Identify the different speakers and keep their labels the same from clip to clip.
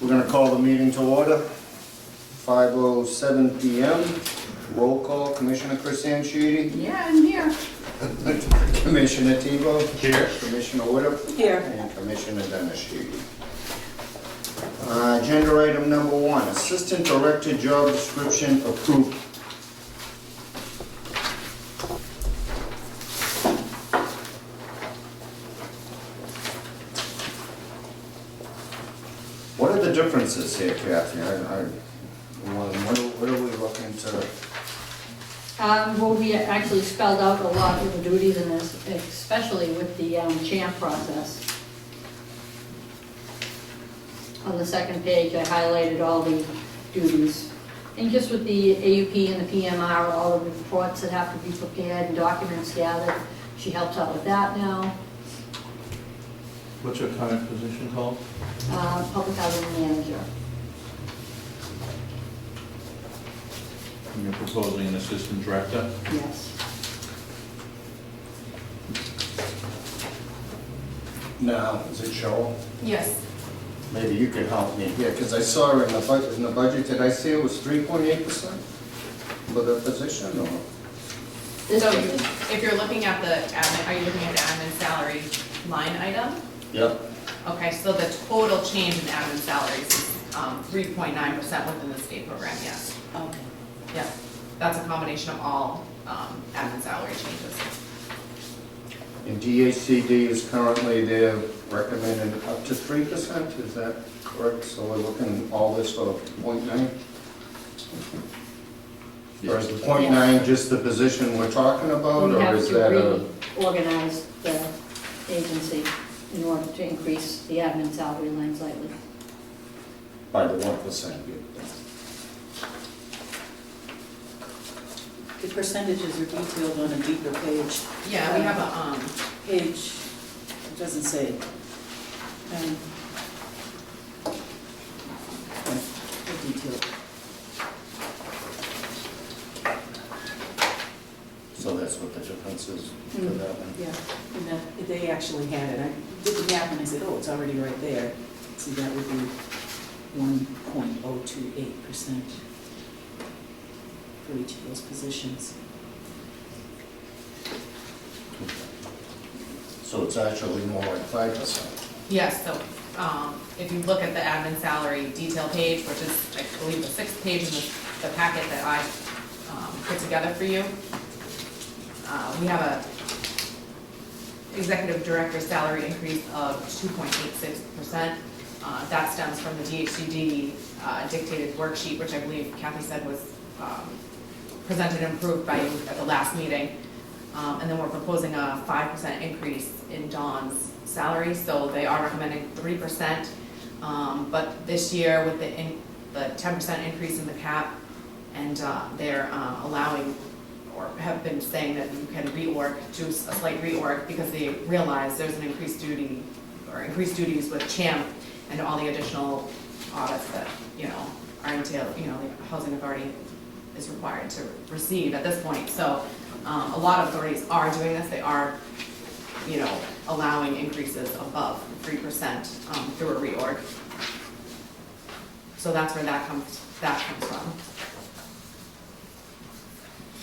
Speaker 1: We're going to call the meeting to order. 5:07 PM. Roll call, Commissioner Chris Sheedy.
Speaker 2: Yeah, I'm here.
Speaker 1: Commissioner Tebow.
Speaker 3: Here.
Speaker 1: Commissioner Woodruff.
Speaker 2: Here.
Speaker 1: And Commissioner Dennis Sheedy. Agenda item number 1, Assistant Director Job Description approved. What are the differences here, Kathy? What are we looking to?
Speaker 2: Well, we actually spelled out a lot of the duties in this, especially with the CHAMP process. On the second page, I highlighted all the duties. And just with the AUP and the PMR, all of the reports that have to be prepared and documents gathered, she helps out with that now.
Speaker 3: What's your current position called?
Speaker 2: Public housing manager.
Speaker 3: And you're proposing an assistant director?
Speaker 2: Yes.
Speaker 1: Now, is it Joel?
Speaker 4: Yes.
Speaker 1: Maybe you could help me here, because I saw in the budget, did I see it was 3.8% for the position, or?
Speaker 2: This
Speaker 4: So
Speaker 2: is-
Speaker 4: if you're looking at the admin, are you looking at the admin salary line item?
Speaker 1: Yep.
Speaker 4: Okay, so the total change in admin salaries is 3.9% within the state program, yes.
Speaker 2: Okay.
Speaker 4: Yeah, that's a combination of all admin salary changes.
Speaker 1: And DHCD is currently, they're recommending up to 3%, is that correct? So we're looking all this for 0.9? Or is the 0.9 just the position we're talking about,
Speaker 2: We
Speaker 1: or
Speaker 2: have
Speaker 1: is
Speaker 2: to
Speaker 1: that a?
Speaker 2: reorganize the agency in order to increase the admin salary line slightly.
Speaker 1: By the 1%?
Speaker 5: The percentages are detailed on a deeper page.
Speaker 4: Yeah, we have a,
Speaker 5: Page, it doesn't say. They're detailed.
Speaker 1: So that's what the difference is for
Speaker 2: Mm.
Speaker 1: that one?
Speaker 5: Yeah, and then they actually had it. I did the math and I said, oh, it's already right there. See, that would be 1.028% for each of those positions.
Speaker 1: So it's actually more like 5%?
Speaker 4: yes, so if you look at the admin salary detail page, which is, I believe, the 6th page in the packet that I put together for you, we have a executive director salary increase of 2.86%. That stems from the DHCD dictated worksheet, which I believe Kathy said was presented and approved by you at the last meeting. And then we're proposing a 5% increase in Dawn's salary, so they are recommending 3%. But this year with the 10% increase in the cap, and they're allowing, or have been saying that you can reorg, do a slight reorg, because they realize there's an increased duty, or increased duties with CHAMP and all the additional audits that, are entailed, the housing authority is required to receive at this point. So a lot of authorities are doing this. They are, allowing increases above 3% through a reorg. So that's where that comes from.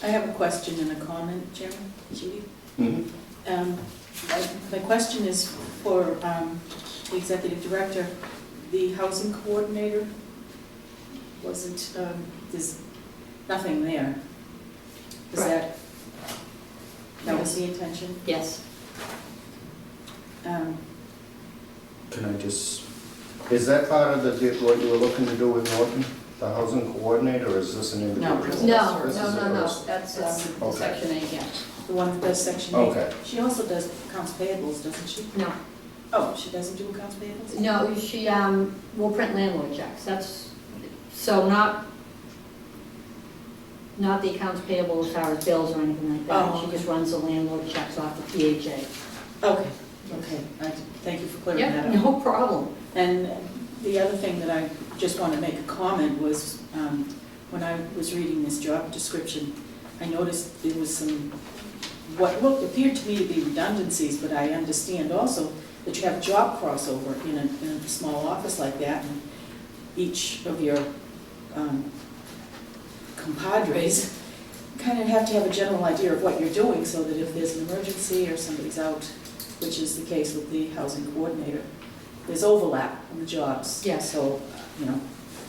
Speaker 5: I have a question and a comment, Chairman, Judy.
Speaker 1: Mm-hmm.
Speaker 5: My question is for the executive director. The housing coordinator, wasn't, there's nothing there. Is
Speaker 2: Correct.
Speaker 5: that was the intention?
Speaker 2: Yes.
Speaker 1: Can I just, is that part of what you were looking to do with Norton, the housing coordinator, or is this an individual?
Speaker 5: this is-
Speaker 2: No,
Speaker 1: This is a
Speaker 2: no,
Speaker 1: person.
Speaker 2: that's
Speaker 1: Okay.
Speaker 2: section 8, yeah.
Speaker 5: The one that does section 8?
Speaker 1: Okay.
Speaker 5: She also does accounts payables, doesn't she?
Speaker 2: No,
Speaker 5: Oh, she doesn't do accounts payables?
Speaker 2: no, she will print landlord checks, so not the accounts payable as far as bills or anything like that.
Speaker 5: Oh,
Speaker 2: She
Speaker 5: okay.
Speaker 2: just runs the landlord checks off the PHA.
Speaker 5: Okay, okay. Thank you for clearing that up.
Speaker 2: Yep, no problem.
Speaker 5: And the other thing that I just want to make a comment was, when I was reading this job description, I noticed there was some, what appeared to me to be redundancies, but I understand also that you have job crossover in a small office like that. And each of your compadres, kind of have to have a general idea of what you're doing, so that if there's an emergency or somebody's out, which is the case with the housing coordinator, there's overlap in the jobs.
Speaker 2: Yes.
Speaker 5: So,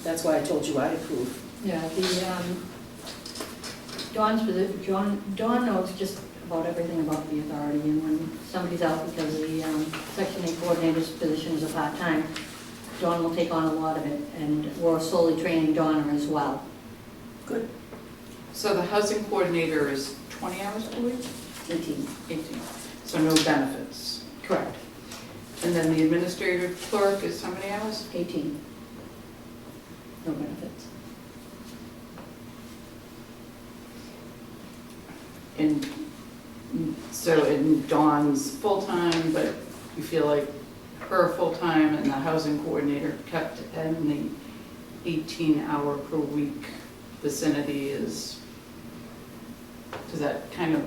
Speaker 5: that's why I told you I'd approve.
Speaker 2: Yeah, Dawn knows just about everything about the authority, and when somebody's out because the Section 8 coordinator's position is a part-time, Dawn will take on a lot of it, and we're slowly training Donna as well.
Speaker 5: Good.
Speaker 6: So the housing coordinator is 20 hours a week?
Speaker 2: 18.
Speaker 6: 18. So no benefits.
Speaker 2: Correct.
Speaker 6: And then the administrative clerk is how many hours?
Speaker 2: 18. No benefits.
Speaker 6: And so in Dawn's full-time, but you feel like her full-time and the housing coordinator kept in the 18-hour per week vicinity is that kind of,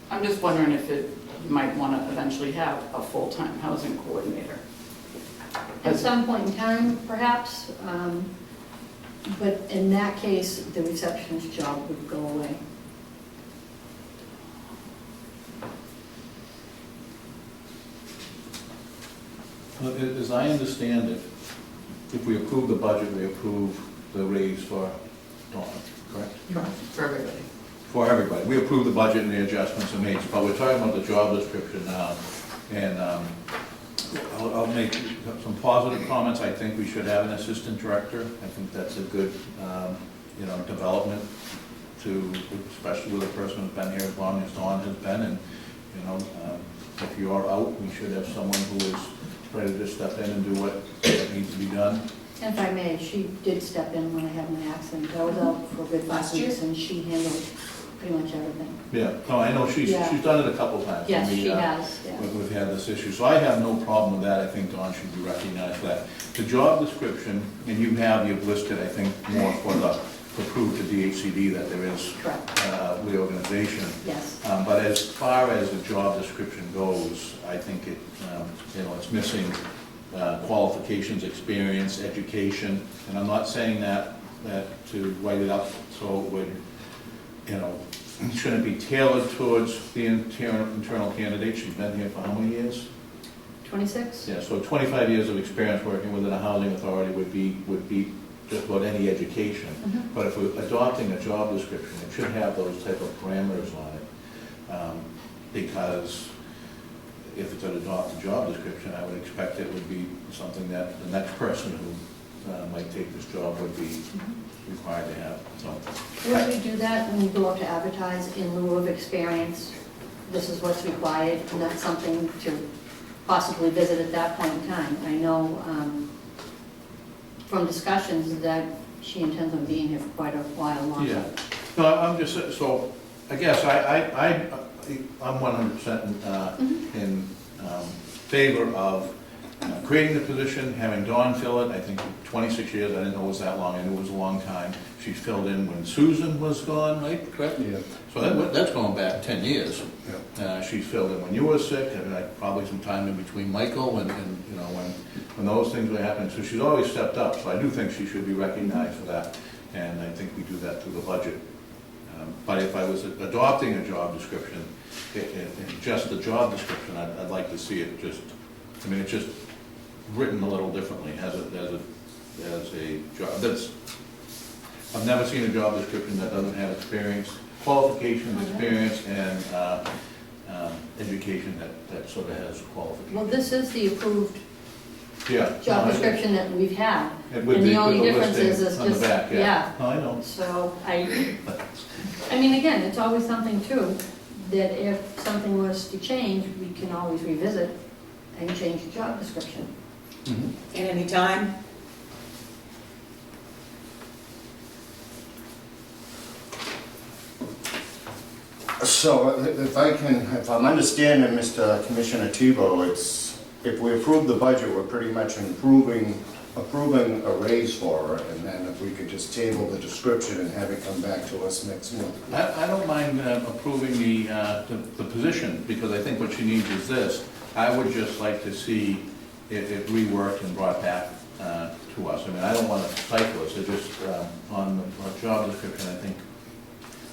Speaker 6: I'm just wondering if you might want to eventually have a full-time housing coordinator.
Speaker 2: At some point in time, perhaps, but in that case, the receptionist job would go away.
Speaker 3: Well, as I understand it, if we approve the budget, we approve the raise for Dawn, correct?
Speaker 6: For everybody.
Speaker 3: For everybody. We approve the budget and the adjustments are made, but we're talking about the job description now. And I'll make some positive comments. I think we should have an assistant director. I think that's a good, development to, especially with a person who's been here as long as Dawn has been. And, if you are out, we should have someone who is ready to step in and do what needs to be done.
Speaker 2: And if I may, she did step in when I had my accident. I was out for a good 5 weeks, and she handled pretty much everything.
Speaker 3: Yeah, no, I know she's done it a couple times.
Speaker 2: Yes,
Speaker 3: We,
Speaker 2: she has, yeah.
Speaker 3: We've had this issue, so I have no problem with that. I think Dawn should be recognized for that. The job description, and you've listed, I think, more for the, to prove to DHCD that there is
Speaker 2: Correct.
Speaker 3: reorganization.
Speaker 2: Yes.
Speaker 3: But as far as the job description goes, I think it, it's missing qualifications, experience, education, and I'm not saying that to write it up so it would, shouldn't be tailored towards the internal candidate. She's been here for how many years?
Speaker 2: 26?
Speaker 3: Yeah, so 25 years of experience working within a housing authority would be just about any education.
Speaker 2: Mhm.
Speaker 3: But if we're adopting a job description, it should have those type of parameters on it. Because if it's an adopted job description, I would expect it would be something that the next person who might take this job would be required to have, so.
Speaker 2: Would we do that when you go out to advertise in lieu of experience? This is what's required, and that's something to possibly visit at that point in time. I know from discussions that she intends on being here for quite a while longer.
Speaker 3: Yeah, no, I'm just, so, I guess I'm 100% in favor of creating the position, having Dawn fill it. I think 26 years, I didn't know it was that long, I knew it was a long time. She's filled in when Susan was gone, right? Correct?
Speaker 1: Yeah.
Speaker 3: So that's going back 10 years.
Speaker 1: Yeah.
Speaker 3: She's filled in when you were sick, and probably some time in between Michael and when those things were happening. So she's always stepped up, so I do think she should be recognized for that. And I think we do that through the budget. But if I was adopting a job description, just the job description, I'd like to see it just, it's just written a little differently as a job. I've never seen a job description that doesn't have experience, qualifications, experience, and education that sort of has qualifications.
Speaker 2: Well, this is the approved
Speaker 3: Yeah.
Speaker 2: job description that we've had.
Speaker 3: And
Speaker 2: And the only
Speaker 3: with
Speaker 2: difference is
Speaker 3: listing
Speaker 2: it's
Speaker 3: on the
Speaker 2: just,
Speaker 3: back,
Speaker 2: yeah.
Speaker 3: Oh, I know.
Speaker 2: So again, it's always something too, that if something was to change, we can always revisit and change the job description.
Speaker 3: Mhm.
Speaker 5: At any time?
Speaker 1: So if I'm understanding Mr. Commissioner Tebow, it's, if we approve the budget, we're pretty much approving a raise for her, and then if we could just table the description and have it come back to us next month.
Speaker 3: I don't mind approving the position, because I think what she needs is this. I would just like to see it reworked and brought back to to us. I mean, I don't want to stifle us, it's just, on the job description, I think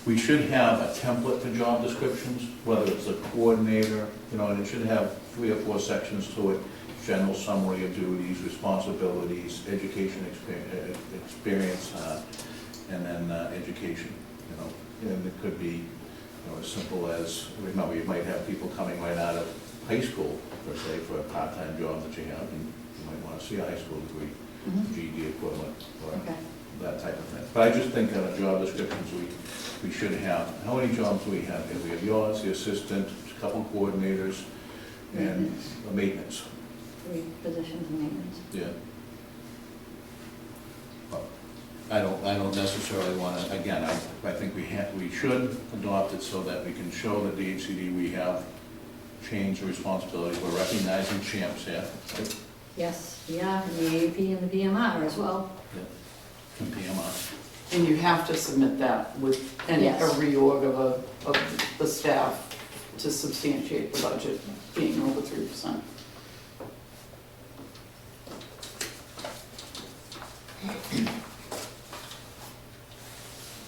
Speaker 3: we should have a template for job descriptions, whether it's a coordinator, you know, and it should have 3 or 4 sections to it. General summary of duties, responsibilities, education experience, and then education, you know. And it could be, you know, as simple as, remember, you might have people coming right out of high school, per se, for a part-time job that you have, and you might want to see a high school degree, GED equivalent, or
Speaker 2: Okay.
Speaker 3: that type of thing. But I just think on job descriptions, we should have, how many jobs do we have here? We have yours, the assistant, a couple coordinators, and the maintenance.
Speaker 2: 3 positions in maintenance.
Speaker 3: Yeah. Well, I don't necessarily want to, again, I think we should adopt it so that we can show that DHCD, we have changed the responsibilities, we're recognizing champs here, right?
Speaker 2: Yes, yeah, and the AUP and the BMR as well.
Speaker 3: Yeah. From PMR.
Speaker 6: And you have to submit that with any, a
Speaker 2: Yes.
Speaker 6: reorg of the staff to substantiate the budget being over 3%.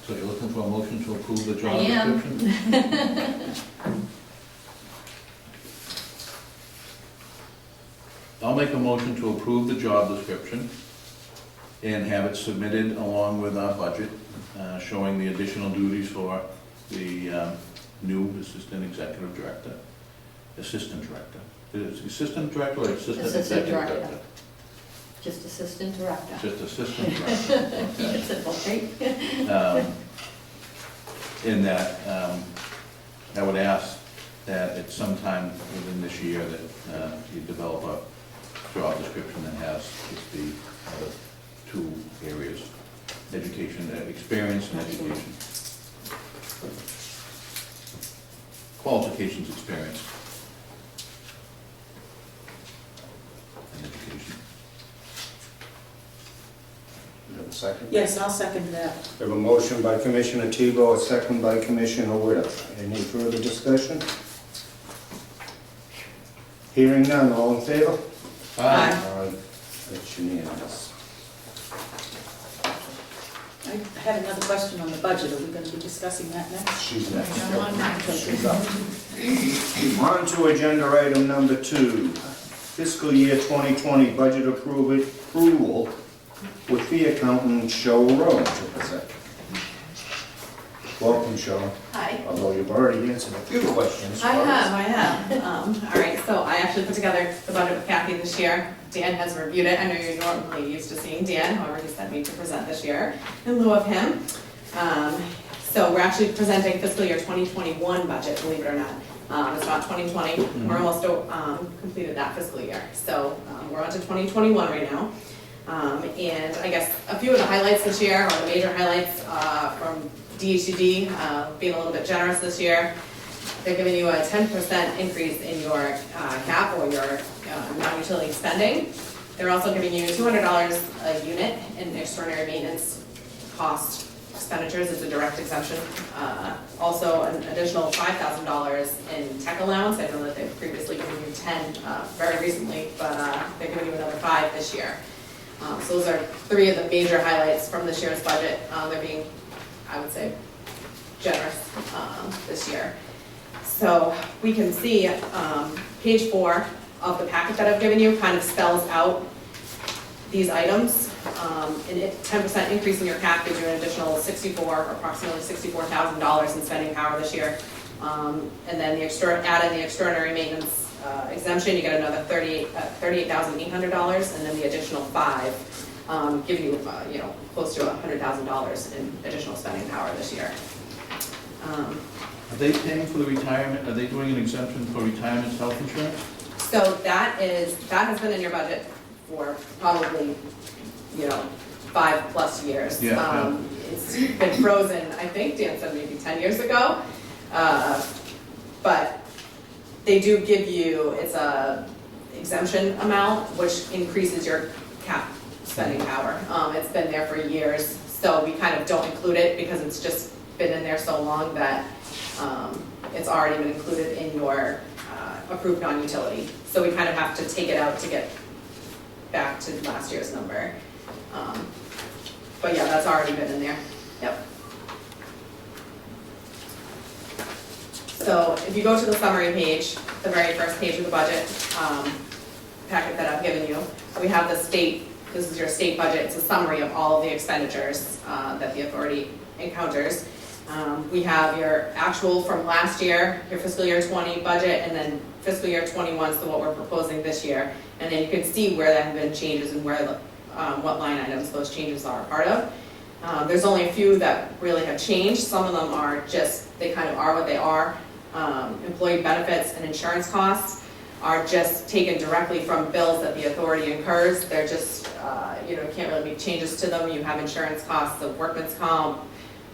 Speaker 3: So you're looking for a motion to approve the job
Speaker 2: I am.
Speaker 3: description? I'll make a motion to approve the job description and have it submitted along with our budget, showing the additional duties for the new assistant executive director, assistant director. Is it assistant director or assistant
Speaker 2: Assistant
Speaker 3: executive
Speaker 2: director.
Speaker 3: director?
Speaker 2: Just assistant director.
Speaker 3: Just assistant director.
Speaker 2: Keep it simple, right?
Speaker 3: In that, I would ask that at some time within this year that you develop a job description that has just the other 2 areas, education, experience and education. Qualifications, experience, and education.
Speaker 1: You have a second?
Speaker 5: Yes, I'll second that.
Speaker 1: We have a motion by Commissioner Tebow, a second by Commissioner Witt. Any further discussion? Hearing none, all in favor? Aye. That's unanimous.
Speaker 5: I had another question on the budget. Are we going to be discussing that next?
Speaker 1: She's next.
Speaker 5: Okay.
Speaker 1: She's up. On to agenda item number 2, fiscal year 2020 budget approval with the accountant Cheryl Rhodes to present. Welcome, Cheryl.
Speaker 7: Hi.
Speaker 1: Although you've already answered a few questions.
Speaker 7: I have. All right, so I actually put together the budget with Kathy this year. Dan has reviewed it. I know you're normally used to seeing Dan, however, he sent me to present this year in lieu of him. So we're actually presenting fiscal year 2021 budget, believe it or not. It's not 2020. We're almost completed that fiscal year. So we're on to 2021 right now. And I guess a few of the highlights this year, or the major highlights from DHCD being a little bit generous this year. They're giving you a 10% increase in your cap or your non-utility spending. They're also giving you $200 a unit in extraordinary maintenance cost expenditures as a direct exemption. Also an additional $5,000 in tech allowance. I know that they've previously given you 10 very recently, but they're giving you another 5 this year. So those are 3 of the major highlights from this year's budget. They're being, I would say, generous this year. So we can see page 4 of the packet that I've given you kind of spells out these items. And a 10% increase in your cap gives you an additional approximately $64,000 in spending power this year. And then add in the extraordinary maintenance exemption, you get another $38,800, and then the additional 5 give you, close to $100,000 in additional spending power this year.
Speaker 3: Are they paying for the retirement, are they doing an exemption for retirement health insurance?
Speaker 7: So that has been in your budget for probably, 5+ years.
Speaker 3: Yeah.
Speaker 7: It's been frozen, I think, Dan said maybe 10 years ago. But they do give you, it's a exemption amount, which increases your cap spending power. It's been there for years, so we kind of don't include it because it's just been in there so long that it's already been included in your approved non-utility. So we kind of have to take it out to get back to last year's number. But yeah, that's already been in there, yep. So if you go to the summary page, the very first page of the budget packet that I've given you, we have the state, this is your state budget, it's a summary of all of the expenditures that the authority encounters. We have your actual from last year, your fiscal year 20 budget, and then fiscal year 21, so what we're proposing this year. And then you can see where there have been changes and where the, what line items those changes are a part of. There's only a few that really have changed. Some of them are just, they kind of are what they are. Employee benefits and insurance costs are just taken directly from bills that the authority incurs. They're just, you know, can't really make changes to them. You have insurance costs of workman's comp,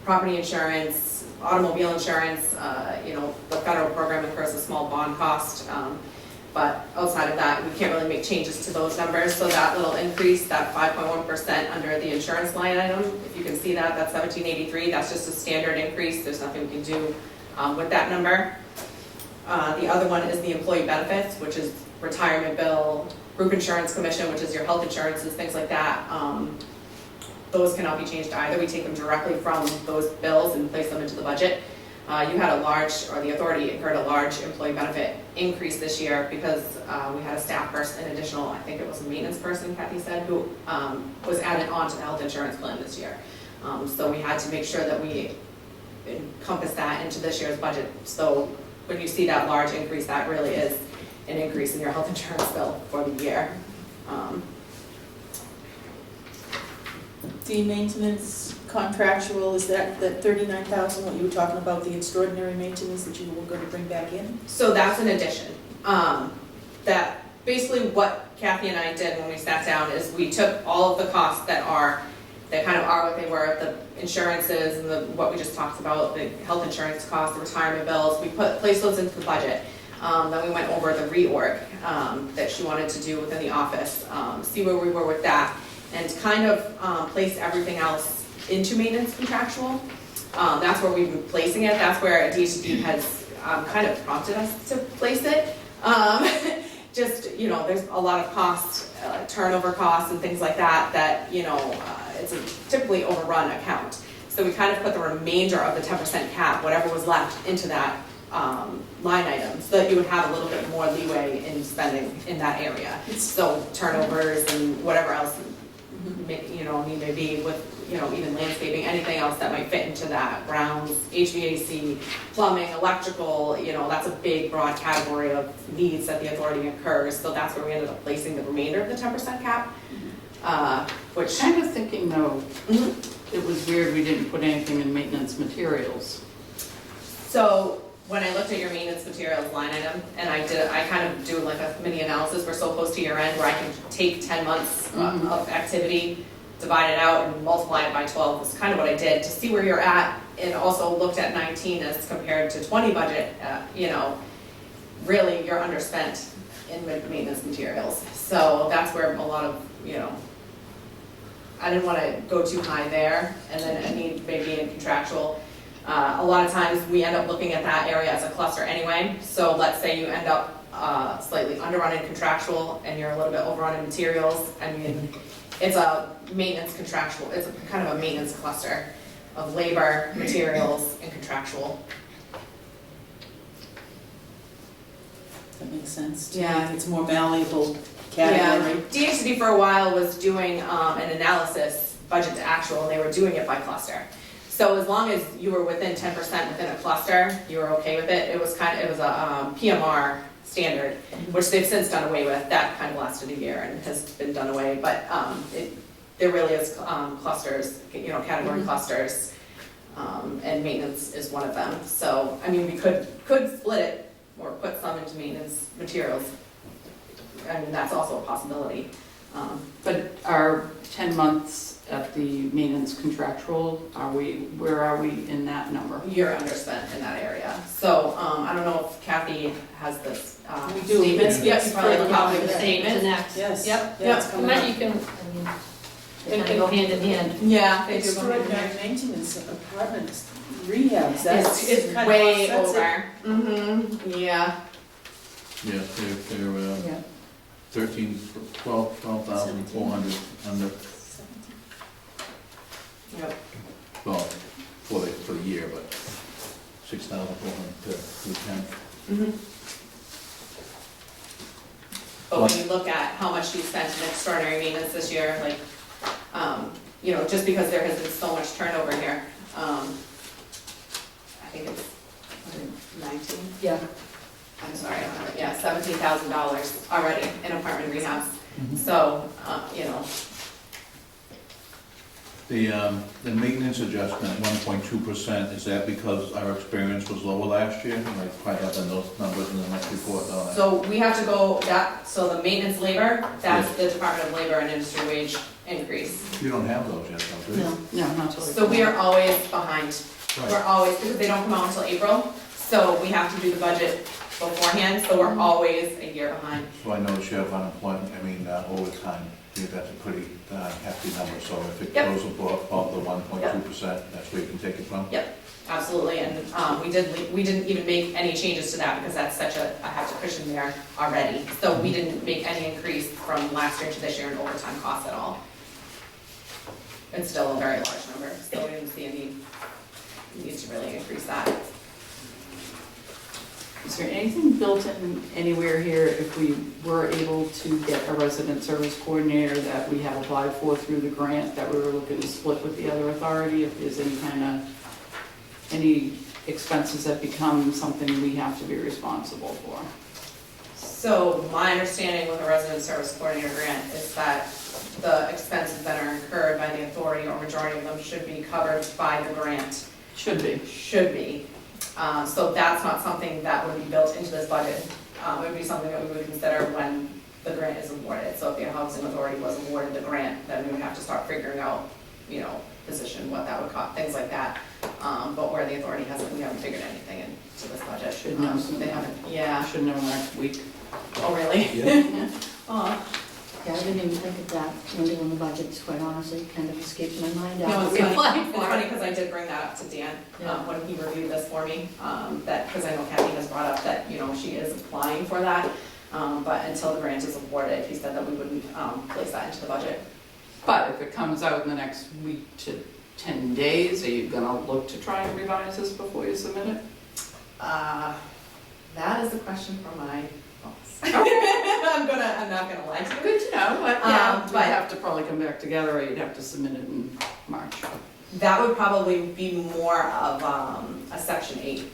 Speaker 7: property insurance, automobile insurance, you know, the federal program incurs a small bond cost. But outside of that, we can't really make changes to those numbers. So that little increase, that 5.1% under the insurance line item, if you can see that, that's $1783. That's just a standard increase. There's nothing we can do with that number. The other one is the employee benefits, which is retirement bill, group insurance commission, which is your health insurances, things like that. Those cannot be changed either. We take them directly from those bills and place them into the budget. You had a large, or the authority incurred a large employee benefit increase this year because we had a staff person, an additional, I think it was a maintenance person, Kathy said, who was added on to the health insurance plan this year. So we had to make sure that we encompass that into this year's budget. So when you see that large increase, that really is an increase in your health insurance bill for the year.
Speaker 5: The maintenance contractual, is that 39,000, what you were talking about, the extraordinary maintenance that you were going to bring back in?
Speaker 7: So that's an addition. That basically what Kathy and I did when we sat down is we took all of the costs that kind of are what they were, the insurances and what we just talked about, the health insurance costs, the retirement bills, we placed those into the budget. Then we went over the reorg that she wanted to do within the office, see where we were with that, and kind of place everything else into maintenance contractual. That's where we've been placing it. That's where DHD has kind of prompted us to place it. Just, you know, there's a lot of costs, turnover costs and things like that, that, you know, it's a typically overrun account. So we kind of put the remainder of the 10% cap, whatever was left, into that line item, so that you would have a little bit more leeway in spending in that area. So turnovers and whatever else, you know, need may be with, you know, even landscaping, anything else that might fit into that, grounds, HVAC, plumbing, electrical, you know, that's a big broad category of needs that the authority incurs. So that's where we ended up placing the remainder of the 10% cap, which
Speaker 6: Kind of thinking though, it was weird we didn't put anything in maintenance materials.
Speaker 7: So when I looked at your maintenance materials line item, and I kind of do like a mini analysis, we're so close to year end where I can take 10 months of activity, divide it out and multiply it by 12. Is kind of what I did to see where you're at, and also looked at 19 as compared to 20 budget. You know, really you're underspent in maintenance materials. So that's where a lot of, you know, I didn't want to go too high there, and then I need maybe in contractual. A lot of times we end up looking at that area as a cluster anyway. So let's say you end up slightly underrun in contractual and you're a little bit overrun in materials. I mean, it's a maintenance contractual, it's a kind of a maintenance cluster of labor, materials, and contractual.
Speaker 5: That makes sense to
Speaker 7: Yeah.
Speaker 5: me. It's more malleable category.
Speaker 7: Yeah, DHCD for a while was doing an analysis, budget to actual, and they were doing it by cluster. So as long as you were within 10% within a cluster, you were okay with it. It was a PMR standard, which they've since done away with. That kind of lasted a year and has been done away. But there really is clusters, you know, category clusters, and maintenance is one of them. So I mean, we could split it or put some into maintenance materials. I mean, that's also a possibility.
Speaker 6: But our 10 months at the maintenance contractual, where are we in that number?
Speaker 7: You're underspent in that area. So I don't know if Kathy has this.
Speaker 5: We do.
Speaker 7: Statement. Yep, you probably have a copy of the
Speaker 2: The
Speaker 7: statement.
Speaker 2: next.
Speaker 5: Yes.
Speaker 7: Yep,
Speaker 5: Yeah, it's coming up.
Speaker 2: You can, I mean, they kind of go hand in hand.
Speaker 7: Yeah, they do.
Speaker 5: Extraordinary maintenance apartments, rehabs, that's
Speaker 7: It's
Speaker 5: kind of
Speaker 7: way
Speaker 5: offsets it.
Speaker 7: over. Yeah.
Speaker 3: Yeah, they're
Speaker 6: Yeah.
Speaker 3: 12,400 under. $6,410.
Speaker 7: But when you look at how much she spent in extraordinary maintenance this year, like, you know, just because there has been so much turnover here, I think it's 19,
Speaker 2: Yeah,
Speaker 7: I'm sorry, I don't have it, yeah, $17,000 already in apartment rehabs. So, you know,
Speaker 3: The maintenance adjustment, 1.2%, is that because our experience was lower last year? And I probably have those numbers in the next report, don't I?
Speaker 7: so we have to go, so the maintenance labor, that's the Department of Labor and Industry wage increase.
Speaker 3: You don't have those yet, though, do you?
Speaker 2: no.
Speaker 6: No, not till.
Speaker 7: So we are always behind.
Speaker 3: Right.
Speaker 7: We're always, because they don't come out until April, so we have to do the budget beforehand, so we're always a year behind.
Speaker 3: So I noticed you have unemployment, overtime. I think that's a pretty hefty number, so if it
Speaker 7: Yep.
Speaker 3: goes above the 1.2%, that's where you can take it from?
Speaker 7: Yep, absolutely, and we didn't even make any changes to that because that's such a hefty cushion there already. So we didn't make any increase from last year to this year in overtime costs at all. It's still a very large number, so we didn't see any need to really increase that.
Speaker 6: Is there anything built in anywhere here if we were able to get a resident service coordinator that we have applied for through the grant that we were looking to split with the other authority? If there's any expenses that become something we have to be responsible for?
Speaker 7: So my understanding with the resident service coordinator grant is that the expenses that are incurred by the authority or majority of them should be covered by the grant.
Speaker 6: Should be.
Speaker 7: Should be. So that's not something that would be built into this budget. It would be something that we would consider when the grant is awarded. So if the housing authority was awarded the grant, then we would have to start figuring out, you know, position, what that would cost, things like that. But where the authority hasn't, we haven't figured anything into this budget.
Speaker 6: Should know soon.
Speaker 7: They haven't, yeah.
Speaker 6: Should know next week.
Speaker 7: Oh, really?
Speaker 3: Yeah.
Speaker 7: Oh.
Speaker 2: Yeah, I didn't even think of that when doing the budgets, quite honestly, kind of escaped my mind
Speaker 7: No,
Speaker 2: after
Speaker 7: it's
Speaker 2: we
Speaker 7: funny,
Speaker 2: applied
Speaker 7: it's
Speaker 2: for
Speaker 7: funny
Speaker 2: it.
Speaker 7: because I did bring that up to Dan,
Speaker 2: Yeah.
Speaker 7: when he reviewed this for me, that, because I know Kathy has brought up that, you know, she is applying for that, but until the grant is awarded, he said that we wouldn't, place that into the budget.
Speaker 6: But if it comes out in the next week to 10 days, are you gonna look to try and revise this before you submit it?
Speaker 7: That is a question for my boss. I'm not gonna lie to you.
Speaker 6: Good to know, but yeah, we'd
Speaker 7: but-
Speaker 6: have to probably come back together, or you'd have to submit it in March.
Speaker 7: That would probably be more of, a section 8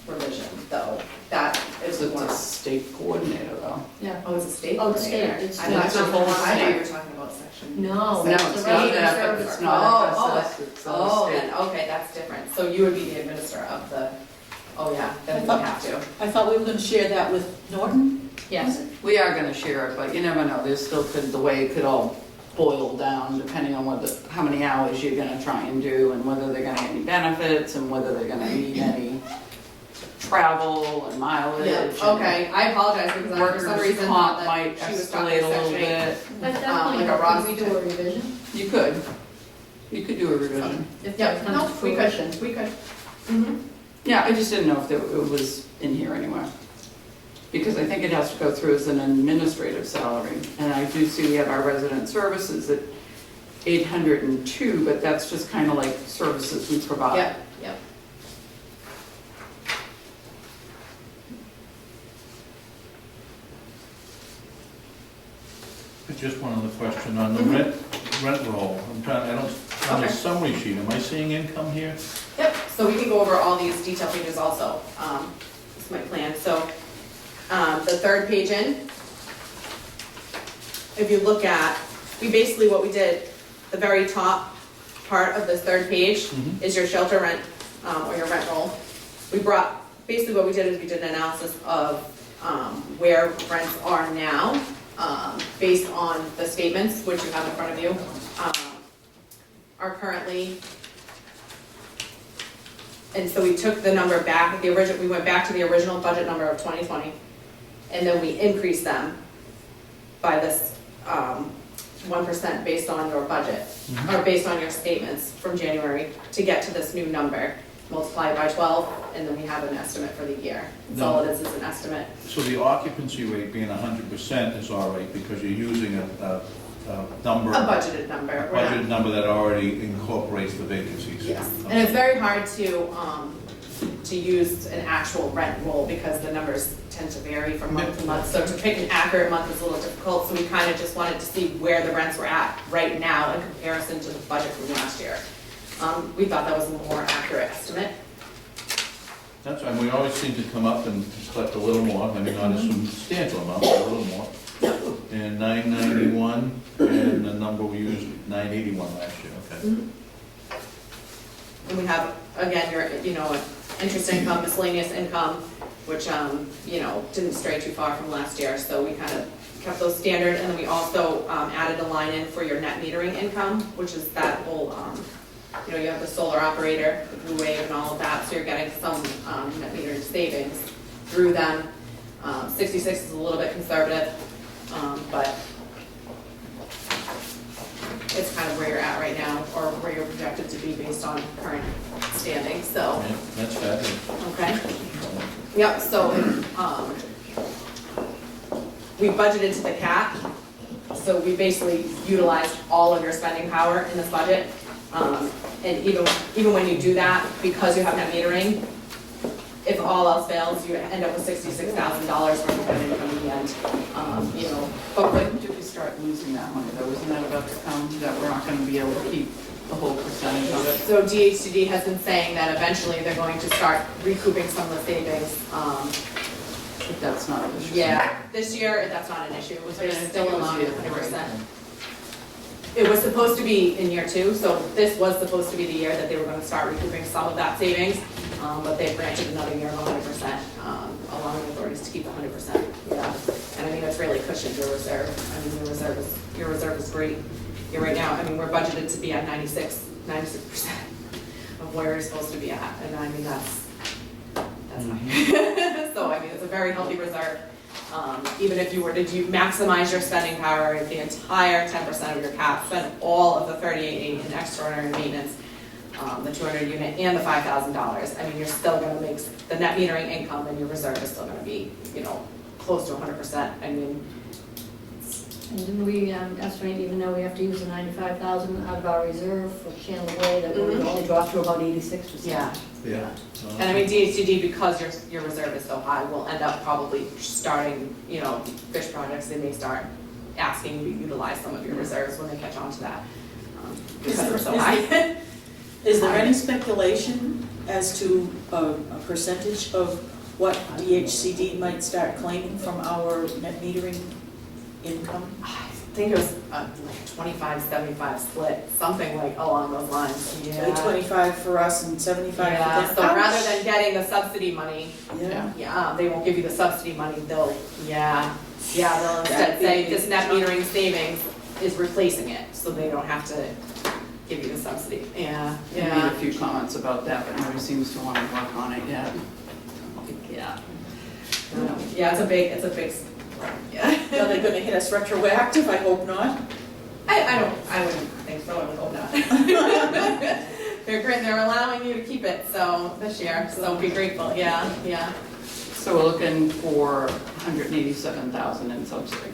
Speaker 7: revision, though. That is
Speaker 6: It's
Speaker 7: one
Speaker 6: a
Speaker 7: of.
Speaker 6: state coordinator, though.
Speaker 2: Yeah.
Speaker 7: Oh, it's a state?
Speaker 2: Oh, the state,
Speaker 7: coordinator.
Speaker 2: it's-
Speaker 7: I thought
Speaker 6: it's a
Speaker 7: you
Speaker 6: whole
Speaker 7: were- I thought
Speaker 6: state.
Speaker 7: you were talking about section.
Speaker 2: No,
Speaker 6: No,
Speaker 2: it's
Speaker 6: it's
Speaker 2: the
Speaker 6: not
Speaker 2: resident
Speaker 6: that,
Speaker 2: service.
Speaker 6: it's not
Speaker 7: Oh,
Speaker 6: FSS, it's a
Speaker 7: Oh,
Speaker 6: state.
Speaker 7: then, okay, that's different. So you would be the administrator of the, oh yeah, then we have to.
Speaker 5: I thought we were gonna share that with Norton.
Speaker 2: Yes,
Speaker 6: We are gonna share it, but you never know, there's still the way it could all boil down, depending on how many hours you're gonna try and do, and whether they're gonna get any benefits, and whether they're gonna need any travel and mileage.
Speaker 7: Yeah,
Speaker 6: and
Speaker 7: okay, I apologize because I for some
Speaker 6: Workers'
Speaker 7: reason
Speaker 6: comp
Speaker 7: thought
Speaker 6: might
Speaker 7: that she was talking
Speaker 6: escalate a little
Speaker 7: section 8.
Speaker 6: bit.
Speaker 2: at that point,
Speaker 7: like a Ross
Speaker 2: could we do a revision?
Speaker 6: You could do a revision.
Speaker 2: If
Speaker 7: Yeah,
Speaker 2: that comes
Speaker 7: no,
Speaker 2: to
Speaker 7: we
Speaker 2: fruition.
Speaker 7: could, we could. Mm-hmm.
Speaker 6: Yeah, I just didn't know if it was in here anywhere. Because I think it has to go through as an administrative salary. And I do see we have our resident services at 802, but that's just kind of like services we provide.
Speaker 7: Yep, yep.
Speaker 3: Just one other question on the rent roll. I don't, on the
Speaker 7: Okay.
Speaker 3: summary sheet, am I seeing income here?
Speaker 7: Yep, so we can go over all these detail pages also. It's my plan. So the third page in, if you look at, what we did, the very top part of this third page
Speaker 3: Mhm.
Speaker 7: is your shelter rent, or your rent roll. Basically what we did is we did an analysis of where rents are now, based on the statements, which you have in front of you, are currently. And so we took the number back, we went back to the original budget number of 2020, and then we increased them by this 1% based on your budget, or based on your statements from January, to get to this new number, multiplied by 12, and then we have an estimate for the year. That's all it is an estimate.
Speaker 3: So the occupancy rate being 100% is all right, because you're using a number.
Speaker 7: A budgeted number. We're not-
Speaker 3: Budgeted number that already incorporates the vacancies.
Speaker 7: Yes, and it's very hard to to use an actual rent roll because the numbers tend to vary from month to month. So to pick an accurate month is a little difficult, so we kind of just wanted to see where the rents were at right now in comparison to the budget from last year. We thought that was a more accurate estimate.
Speaker 3: That's right, we always seem to come up and collect a little more, I mean, not a substantial amount, but a little more. And 991, and the number we used, 981 last year, okay.
Speaker 7: And we have, again, interest income, miscellaneous income, which, didn't stray too far from last year, so we kind of kept those standard, and then we also added a line in for your net metering income, which is that whole, you have the solar operator, the Blue Wave and all of that, so you're getting some net metering savings through them. 66 is a little bit conservative, but it's kind of where you're at right now, or where you're projected to be based on current standing, so.
Speaker 3: Yeah, that's fabulous.
Speaker 7: Okay. Yep, so, we budgeted to the cap, so we basically utilized all of your spending power in this budget. And even when you do that, because you have net metering, if all else fails, you end up with $66,000 worth of net income in the end.
Speaker 6: But when did we start losing that money though? Isn't that about to come, that we're not gonna be able to keep the whole percentage of it?
Speaker 7: So DHCD has been saying that eventually they're going to start recouping some of the savings.
Speaker 6: If that's not an issue.
Speaker 7: Yeah, this year, that's not an issue. They're still allowing
Speaker 6: it
Speaker 7: 100%. It was supposed to be in year 2, so this was supposed to be the year that they were going to start recouping some of that savings, but they've granted another year of 100%, allowing authorities to keep 100%. Yeah, and I mean, it's really cushioned your reserve. I mean, your reserve is great. You're right now, I mean, we're budgeted to be at 96% of where you're supposed to be at, and I mean, that's fine. So, I mean, it's a very healthy reserve. Even if you were to maximize your spending power, the entire 10% of your cap, spend all of the $38,800 in extraordinary maintenance, the 200 unit and the $5,000, I mean, you're still gonna make, the net metering income and your reserve is still gonna be, close to 100%. I mean,
Speaker 2: And didn't we estimate, even though we have to use the 95,000 out of our reserve for Channel Way, that we would only drop to about 86%?
Speaker 7: yeah.
Speaker 3: Yeah.
Speaker 7: And I mean, DHCD, because your reserve is so high, will end up probably starting, fish projects, they may start asking you to utilize some of your reserves when they catch on to that, because they're so high.
Speaker 5: Is there any speculation as to a percentage of what DHCD might start claiming from our net metering income?
Speaker 7: I think it was like 25-75 split, something like along those lines.
Speaker 5: Like 25 for us and 75 for
Speaker 7: Yeah,
Speaker 5: them?
Speaker 7: so rather than getting the subsidy money,
Speaker 5: Yeah.
Speaker 7: they won't give you the subsidy money, they'll instead
Speaker 5: That'd
Speaker 7: say
Speaker 5: be-
Speaker 7: this net metering savings is replacing it, so they don't have to give you the subsidy. Yeah,
Speaker 6: I made a few comments about that, but nobody seems to want to work on it yet.
Speaker 7: Yeah. Yeah, it's a big, yeah.
Speaker 5: Are they gonna hit us retroactive? I hope not.
Speaker 7: I wouldn't think so, I would hope not. They're great, they're allowing you to keep it, so, this year, so be grateful, yeah.
Speaker 6: So we're looking for 187,000 in subsidy.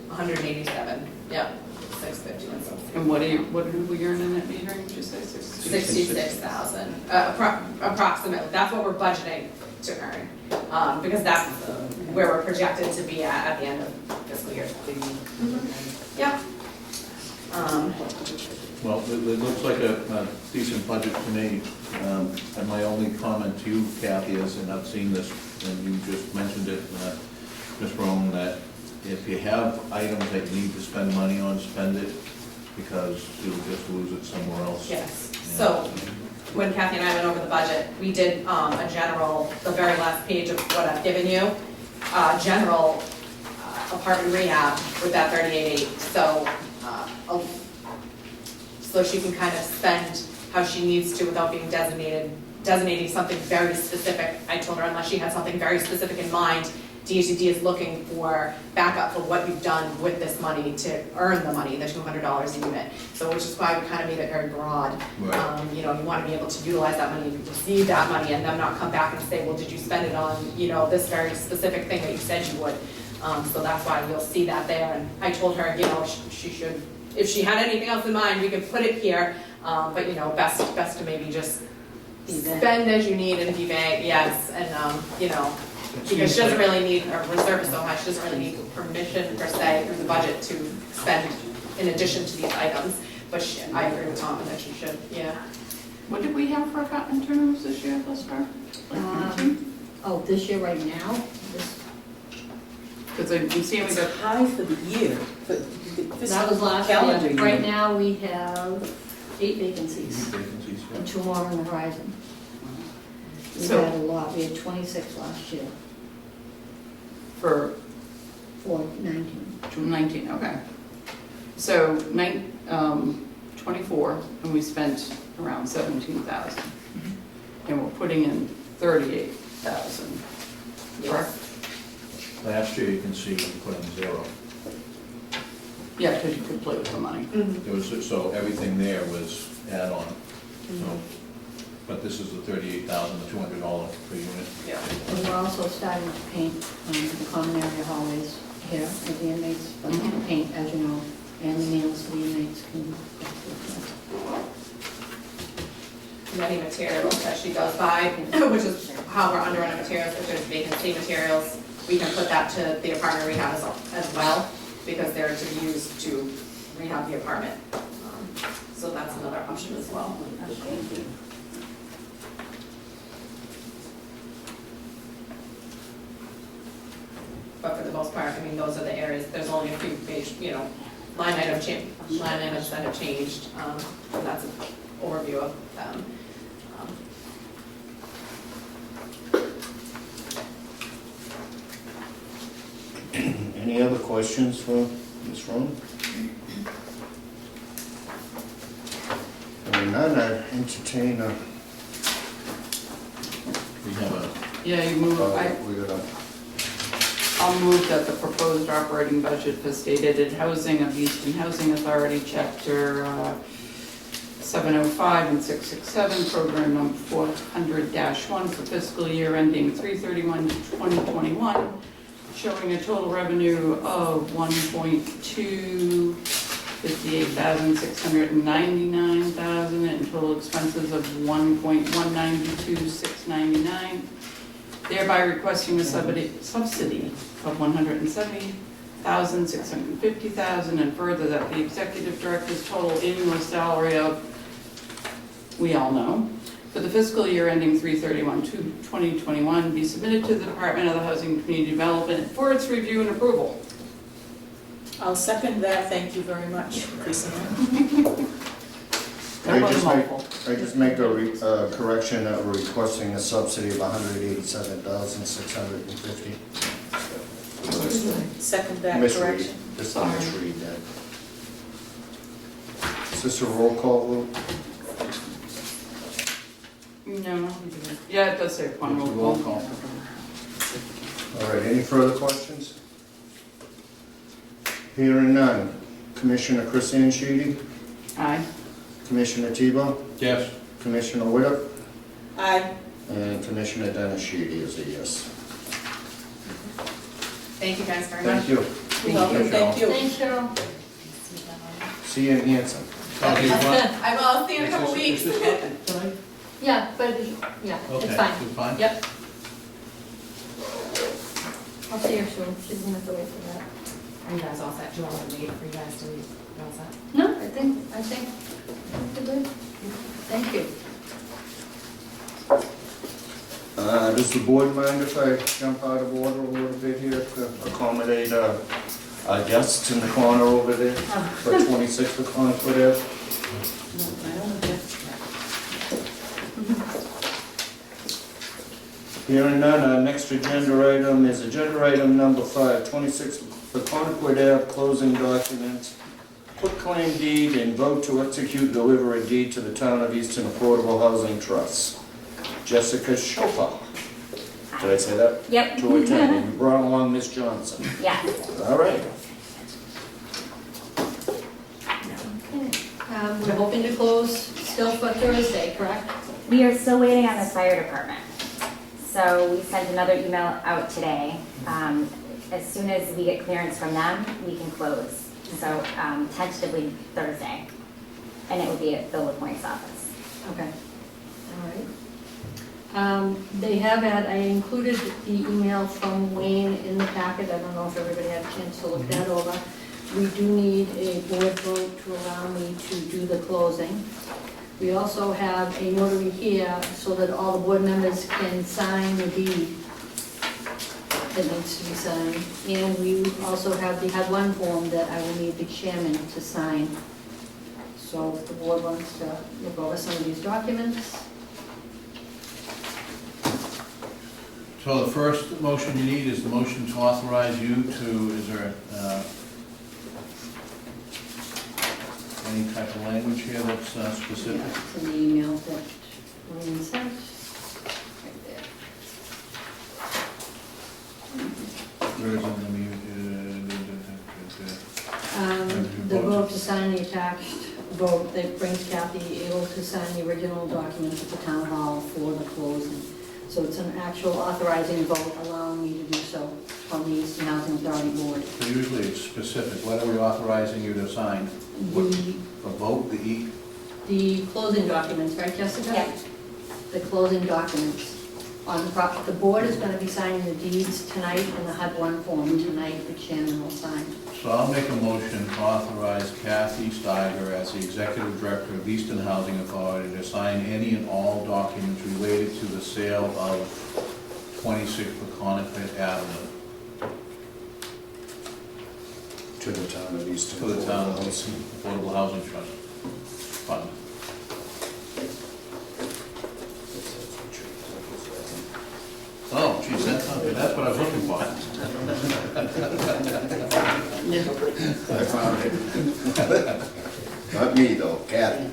Speaker 7: 187, yep, 650 and something.
Speaker 6: And what did we earn in net metering, did you say
Speaker 7: 66,000, approximately, that's what we're budgeting to earn, because that's where we're projected to be at the end of fiscal year. Yep.
Speaker 3: Well, it looks like a decent budget to me. And my only comment to you, Kathy, is, and I've seen this, and you just mentioned it, Ms. Roan, that if you have items that you need to spend money on, spend it, because you'll just lose it somewhere else.
Speaker 7: Yes,
Speaker 3: Yeah.
Speaker 7: so when Kathy and I went over the budget, we did a general, the very last page of what I've given you, general apartment rehab with that 38.8. So she can kind of spend how she needs to without being designating something very specific. I told her unless she had something very specific in mind, DHCD is looking for backup for what you've done with this money to earn the money, the $200 a unit. So which is why we kind of made it very broad.
Speaker 3: Right.
Speaker 7: You want to be able to utilize that money, receive that money, and then not come back and say, well, did you spend it on, this very specific thing that you said you would? So that's why you'll see that there. And I told her, she should, if she had anything else in mind, we could put it here. But best to maybe just spend as you need and be vague, yes, and, you know, because she doesn't really need, our reserve is so high, she doesn't really need permission per se through the budget to spend in addition to these items, but I agree with Tom that she should, yeah.
Speaker 6: What did we have for cut in terms this year thus far? Like 19?
Speaker 2: Oh, this year right now,
Speaker 6: Because I'm seeing we
Speaker 5: It's
Speaker 6: got,
Speaker 5: high for the year, for the
Speaker 2: that was last
Speaker 5: calendar
Speaker 2: year.
Speaker 5: year.
Speaker 2: Right now, we have 8 vacancies
Speaker 3: Vacancies, yeah.
Speaker 2: and 2 more on the horizon. We
Speaker 6: So-
Speaker 2: had a lot, we had 26 last year,
Speaker 6: for
Speaker 2: 19.
Speaker 6: 19, okay. So 24, and we spent around 17,000. And we're putting in 38,000, correct?
Speaker 3: Last year, you can see we put in 0.
Speaker 6: Yeah, because you could play with the money.
Speaker 3: It was, so everything there was add-on, so, but this is the $38,200 per unit.
Speaker 7: Yeah.
Speaker 2: And we're also starting to paint the common area hallways here with the inmates, but paint, as you know, and the meals for the inmates can.
Speaker 7: Many materials that she does buy, which is how we're under our materials, if there's vacancy materials, we can put that to the apartment rehab as well, because they're to be used to rehab the apartment. So that's another option as well. But for the most part, I mean, those are the areas, there's only a few page, you know, line items that have changed, and that's an overview of them.
Speaker 1: Any other questions for Ms. Rowan? Hearing none, I entertain a,
Speaker 3: We have a,
Speaker 6: Yeah, you move,
Speaker 1: we got
Speaker 6: I'll move that the proposed operating budget for state-aided housing of Easton Housing Authority, Chapter 705 and 667, Program number 400-1 for fiscal year ending 3/31/2021, showing a total revenue of $1,258,699,000 and total expenses of $1,192,699, thereby requesting a subsidy of $170,650,000, and further that the executive director's total annual salary of, we all know, for the fiscal year ending 3/31/2021 be submitted to the Department of the Housing and Community Development for its review and approval.
Speaker 5: I'll second that, thank you very much, Christina.
Speaker 6: That was a mouthful.
Speaker 1: I just make a correction that we're requesting a subsidy of $187,650.
Speaker 5: Second that
Speaker 1: Misread,
Speaker 5: correction.
Speaker 1: just misread that. Is this a roll call vote?
Speaker 6: No, yeah, it does say one roll
Speaker 3: Roll
Speaker 6: call.
Speaker 3: call.
Speaker 1: All right, any further questions? Hearing none. Commissioner Christine Sheedy,
Speaker 6: Aye.
Speaker 1: Commissioner Tebow,
Speaker 3: Yes.
Speaker 1: Commissioner Widow,
Speaker 5: Aye.
Speaker 1: and Commissioner Dennis Sheedy is a yes.
Speaker 7: Thank you guys very much.
Speaker 1: Thank you.
Speaker 5: You're welcome, thank you.
Speaker 2: Thanks, Cheryl.
Speaker 1: See you in Hanson.
Speaker 3: Okay, you want-
Speaker 7: I will, I'll see you in a couple
Speaker 3: Is
Speaker 7: weeks.
Speaker 3: this up tonight?
Speaker 2: Yeah, but, yeah,
Speaker 3: Okay,
Speaker 2: it's fine.
Speaker 3: it's fine?
Speaker 2: Yep. I'll see her soon, she's gonna have to wait for that.
Speaker 7: Are you guys all set? Do you want me to wait for you guys to leave? You all set?
Speaker 2: No, I think we're good. Thank you.
Speaker 1: Does the board mind if I jump out of order a little bit here to accommodate our guests in the corner over there for 26 of Concord Ave? Hearing none, our next agenda item is agenda item number 5, 26 for Concord Ave closing documents, quit claim deed, and vote to execute deliver a deed to the Town of Easton Affordable Housing Trust. Jessica Schopa. Did I say that?
Speaker 8: Yep.
Speaker 1: To attend, and you brought along Miss Johnson.
Speaker 8: Yes.
Speaker 1: All right.
Speaker 2: We're hoping to close still for Thursday, correct?
Speaker 8: We are still waiting on the fire department. So we sent another email out today. As soon as we get clearance from them, we can close. So tentatively Thursday. And it will be at Bill LaPointe's office.
Speaker 2: Okay. All right. They have had, I included the email from Wayne in the packet, I don't know if everybody had a chance to look that over. We do need a board vote to allow me to do the closing. We also have a notary here so that all the board members can sign the deed that needs to be signed. And we also have the HUD-1 form that I will need the chairman to sign. So if the board wants to look over some of these documents.
Speaker 3: So the first motion you need is the motion to authorize you to, is there any type of language here that's specific?
Speaker 2: Yeah, it's in the email that Wayne sent. Right there.
Speaker 3: Where is it?
Speaker 2: The vote to sign the attached vote that brings Kathy able to sign the original documents at the town hall for the closing. So it's an actual authorizing vote allowing me to do so from the Easton Housing Authority Board.
Speaker 3: So usually it's specific. What are we authorizing you to sign? A vote,
Speaker 2: The closing documents, right, Jessica?
Speaker 8: Yeah.
Speaker 2: The closing documents. On the board is going to be signing the deeds tonight and the HUD-1 form tonight, the chairman will sign.
Speaker 3: So I'll make a motion to authorize Kathy Steiger as the Executive Director of Easton Housing Authority to sign any and all documents related to the sale of 26 Paconeset Avenue
Speaker 1: To the town of Easton.
Speaker 3: to the town of Easton Affordable Housing Trust Fund. Oh, geez, that's what I was looking for.
Speaker 1: I found it. Not me though, Kathy.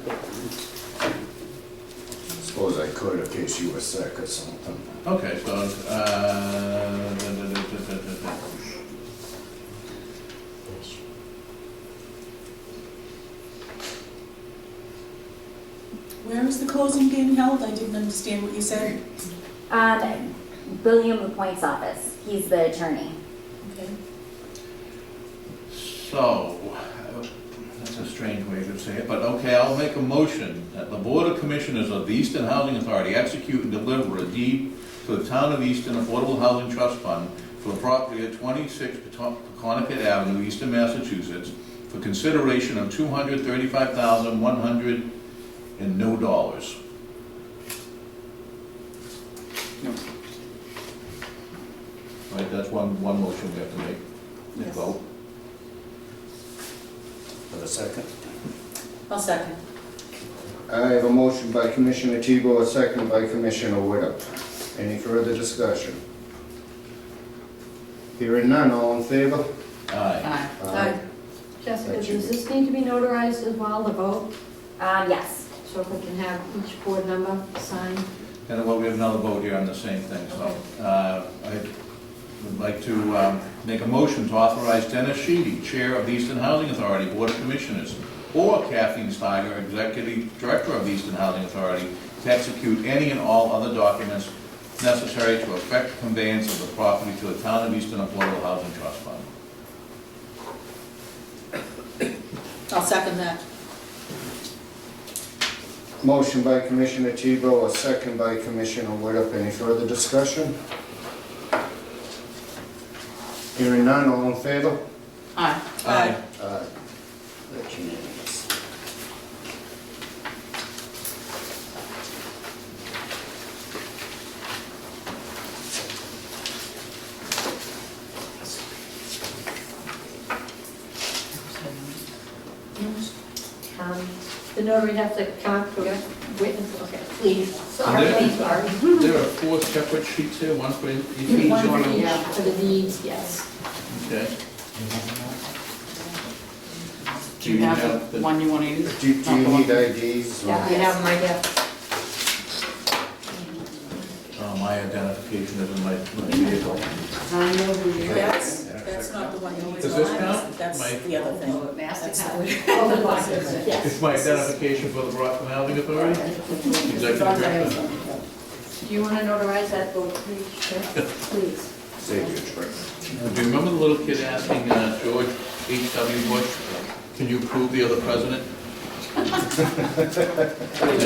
Speaker 1: Suppose I could in case you were sick or something.
Speaker 3: Okay, so,
Speaker 5: Where is the closing being held? I didn't understand what you said.
Speaker 8: William LaPointe's office, he's the attorney.
Speaker 5: Okay.
Speaker 3: so, that's a strange way to say it, but okay, I'll make a motion that the Board of Commissioners of the Easton Housing Authority execute and deliver a deed to the Town of Easton Affordable Housing Trust Fund for the property at 26 Paconeset Avenue, Easton, Massachusetts, for consideration of $235,100 and no dollars. Right, that's one motion we have to make, and
Speaker 5: Yes.
Speaker 3: vote.
Speaker 1: For a second.
Speaker 5: I'll second.
Speaker 1: I have a motion by Commissioner Tebow, a second by Commissioner Widup. Any further discussion? Hearing none, all in favor?
Speaker 3: Aye.
Speaker 1: Aye.
Speaker 2: Jessica,
Speaker 1: That should
Speaker 2: does this need to be notarized as well, the vote?
Speaker 8: Yes.
Speaker 2: So if we can have each board member sign?
Speaker 3: And well, we have another vote here on the same thing, so, I would like to, make a motion to authorize Dennis Sheedy, Chair of the Easton Housing Authority Board of Commissioners, or Kathleen Steiger, Executive Director of the Easton Housing Authority, to execute any and all other documents necessary to effect conveyance of the property to the Town of Easton Affordable Housing Trust Fund.
Speaker 5: I'll second that.
Speaker 1: Motion by Commissioner Tebow, a second by Commissioner Widup. Any further discussion? Hearing none, all in favor?
Speaker 6: Aye.
Speaker 5: Aye.
Speaker 1: Aye. That's unanimous.
Speaker 2: The notary has to come up to witness, okay, please. Sorry,
Speaker 3: there-
Speaker 2: sorry.
Speaker 3: There are 4 separate sheets here, one for each.
Speaker 2: One
Speaker 3: one
Speaker 2: for
Speaker 3: of-
Speaker 2: each, for the deeds, yes.
Speaker 3: Okay.
Speaker 6: Do you have the one you want to use?
Speaker 1: Do you need IDs?
Speaker 2: Yeah, I have them right here.
Speaker 3: My identification is in my vehicle.
Speaker 5: That's not the one you need.
Speaker 3: Does this count?
Speaker 5: That's
Speaker 3: My-
Speaker 5: the other thing.
Speaker 2: Oh, the glasses, yes.
Speaker 3: It's my identification for the Brockton Housing Authority, Executive Director.
Speaker 2: Do you want to notarize that vote, please? Please.
Speaker 1: Save your trip.
Speaker 3: Do you remember the little kid asking George H.W. Bush, can you prove the other president? Yeah,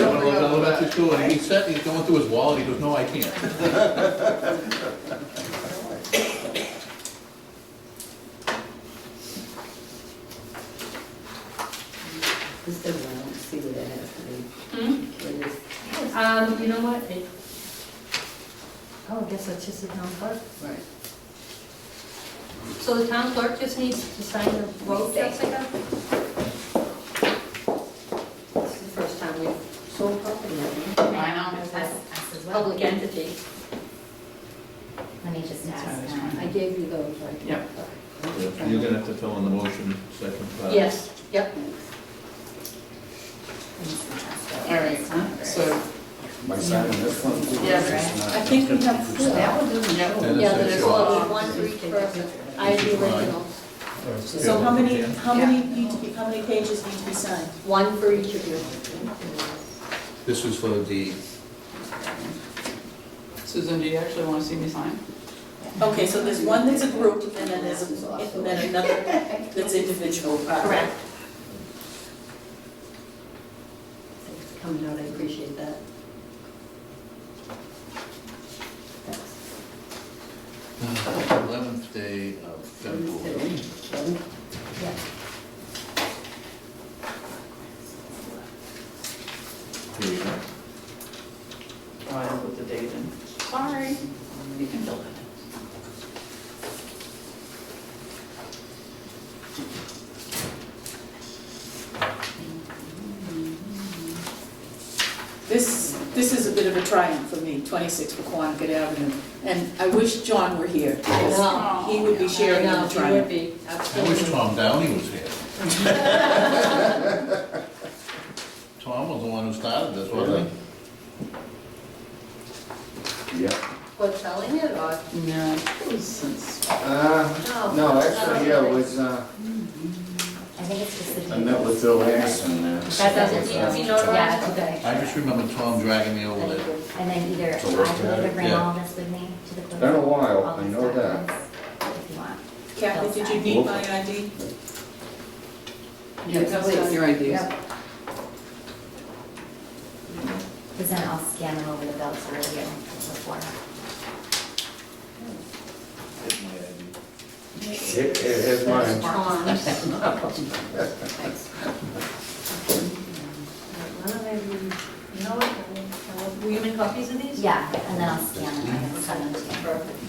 Speaker 3: when I was in elementary school, and he's going through his wallet, he goes, no, I can't.
Speaker 9: This doesn't, I don't see what it has to be. What is-
Speaker 2: You know what? Oh, I guess that's just the town clerk.
Speaker 9: Right.
Speaker 2: So the town clerk just needs to sign the vote, Jessica? This is the first time we've
Speaker 9: Sold property, I think.
Speaker 6: I know.
Speaker 8: Us as well.
Speaker 2: public entity.
Speaker 8: Let me just
Speaker 6: That's what I was
Speaker 8: ask.
Speaker 2: I gave you those, right?
Speaker 6: Yep.
Speaker 3: You're gonna have to fill in the motion, second part.
Speaker 2: Yes, yep.
Speaker 6: All right, so,
Speaker 1: By signing this one?
Speaker 6: Yeah,
Speaker 1: it's
Speaker 6: right.
Speaker 1: not-
Speaker 5: I think we have four.
Speaker 9: That one doesn't show.
Speaker 3: And
Speaker 2: Yeah,
Speaker 3: it's
Speaker 2: there's
Speaker 3: a
Speaker 2: well,
Speaker 3: short.
Speaker 2: there's one for each person. I have the originals,
Speaker 5: So how many need to be, how many pages need to be signed?
Speaker 2: one for each of you.
Speaker 3: This is for the,
Speaker 6: Susan, do you actually want to see me sign?
Speaker 5: Okay, so there's one that's a group, and then there's, and then another that's individual.
Speaker 2: Correct. It's coming out, I appreciate that.
Speaker 3: 11th day of February.
Speaker 2: Yeah.
Speaker 3: Here you go.
Speaker 6: Oh, I didn't put the date in. Sorry. You can fill it in.
Speaker 5: This is a bit of a triumph for me, 26 Paquonicket Avenue. And I wish John were here, because
Speaker 2: No.
Speaker 5: he would be sharing in
Speaker 2: I know,
Speaker 5: the
Speaker 2: he would
Speaker 5: triumph.
Speaker 2: be,
Speaker 3: I wish
Speaker 2: absolutely.
Speaker 3: Tom Downey was here. Tom was the one who started this, wasn't he?
Speaker 1: Yeah.
Speaker 2: What, selling it, or?
Speaker 6: No, it was since,
Speaker 1: No, actually, yeah, it was,
Speaker 8: I think it's just the.
Speaker 1: I met with Bill Anderson there.
Speaker 8: That doesn't need to be
Speaker 2: notarized?
Speaker 8: Yeah, okay.
Speaker 3: I just remember Tom dragging me over there.
Speaker 8: And then either I
Speaker 1: To look
Speaker 8: can
Speaker 1: at
Speaker 8: either
Speaker 1: it,
Speaker 8: bring
Speaker 3: yeah.
Speaker 8: all this with me to the.
Speaker 1: It's been a while,
Speaker 8: all
Speaker 1: I
Speaker 8: these
Speaker 1: know that.
Speaker 8: documents, If you want.
Speaker 5: Kathy, did you need my ID?
Speaker 6: yeah, please, your IDs.
Speaker 8: Yep. Because then I'll scan them over the bill to review before.
Speaker 3: Here's my ID.
Speaker 1: Here's mine.
Speaker 2: Tom's.
Speaker 9: Thanks.
Speaker 2: You know what, will you make copies of these?
Speaker 8: Yeah, and then I'll scan them, I can send them to you.
Speaker 2: Perfect.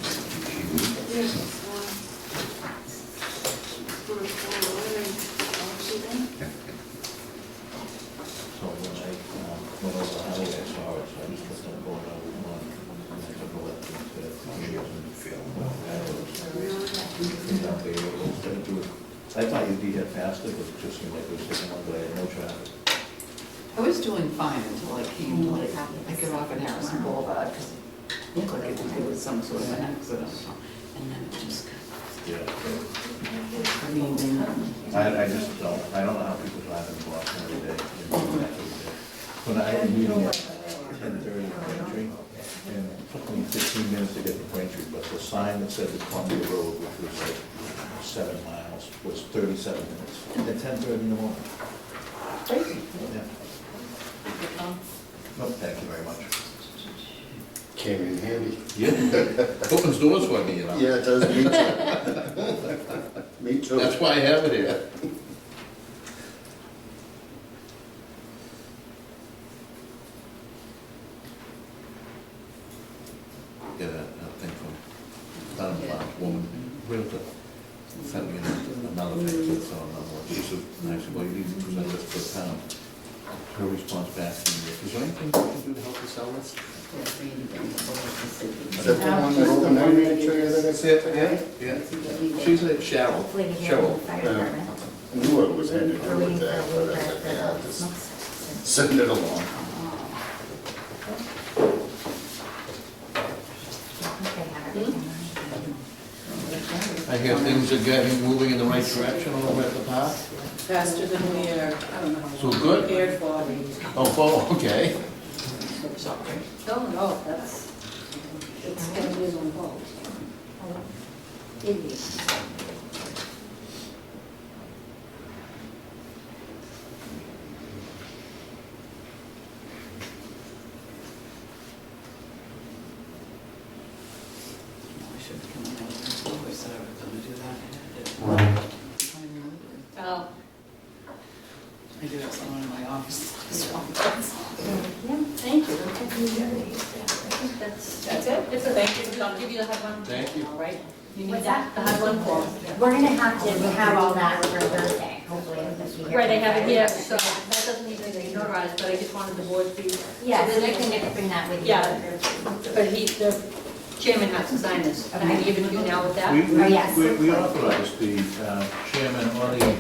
Speaker 3: So when I went over the highway, I saw it, so I just put them going out with one. And I took a left into the field and feel. I thought you'd be here faster, but it just seemed like it was taking one, but I had no traffic.
Speaker 6: I was doing fine until I came to like, I get off at Harrison Boulevard, because it looked like it was some sort of an accident. And then it just got,
Speaker 3: Yeah.
Speaker 6: I mean,
Speaker 3: I just don't, I don't know how people drive in Boston every day. When I had a meeting at 10:30 in Braintree, and it took me 15 minutes to get to Braintree, but the sign that said the Columbia Road, which was like 7 miles, was 37 minutes, at 10:30 in the morning.
Speaker 6: crazy.
Speaker 3: Yeah. No, thank you very much.
Speaker 1: Came in handy.
Speaker 3: Yeah, opens doors for me, you know.
Speaker 1: Yeah, it does, me too. Me too.
Speaker 3: That's why I have it here. Get a thing from Dunbar, woman, realtor, sent me another thing, that's on another one. She said, I said, well, you need to present this to the town. Her response back to me, is there anything we can do to help you sell this?
Speaker 1: Is that the one that overnight picture that I sent today?
Speaker 3: Yeah. She's a Cheryl.
Speaker 8: Hopefully we hear from the
Speaker 3: Cheryl.
Speaker 8: fire
Speaker 1: Yeah.
Speaker 8: department.
Speaker 1: I knew it was headed
Speaker 8: We're
Speaker 1: to
Speaker 8: waiting
Speaker 1: with
Speaker 8: for a
Speaker 1: that, but
Speaker 8: waiver
Speaker 1: I said,
Speaker 8: for
Speaker 1: yeah,
Speaker 8: the
Speaker 1: just
Speaker 8: smoke detector.
Speaker 1: send it along.
Speaker 8: I think they have everything.
Speaker 3: I hear things are getting, moving in the right direction over at the park.
Speaker 5: Faster than we are
Speaker 3: So good.
Speaker 5: prepared for.
Speaker 3: Oh, okay.
Speaker 2: No, that's, it's gonna be involved. Idiot. Thank you. That's it. It's a thank you. I'll give you the HUD one.
Speaker 3: Thank you.
Speaker 2: All right. You need
Speaker 8: What's
Speaker 2: that?
Speaker 8: that?
Speaker 2: The HUD one form.
Speaker 8: We're gonna have to have all that for Thursday, hopefully, if we hear.
Speaker 2: Right, I have it
Speaker 8: from
Speaker 2: here,
Speaker 8: Friday.
Speaker 2: so that doesn't need to be notarized, but I just wanted the board to.
Speaker 8: Yeah, so
Speaker 2: the
Speaker 8: you
Speaker 2: next
Speaker 8: can bring that with you.
Speaker 2: Yeah. But the chairman has to sign this. Can I give it to you now with that?
Speaker 8: Oh, yes.
Speaker 3: We authorized the chairman or the,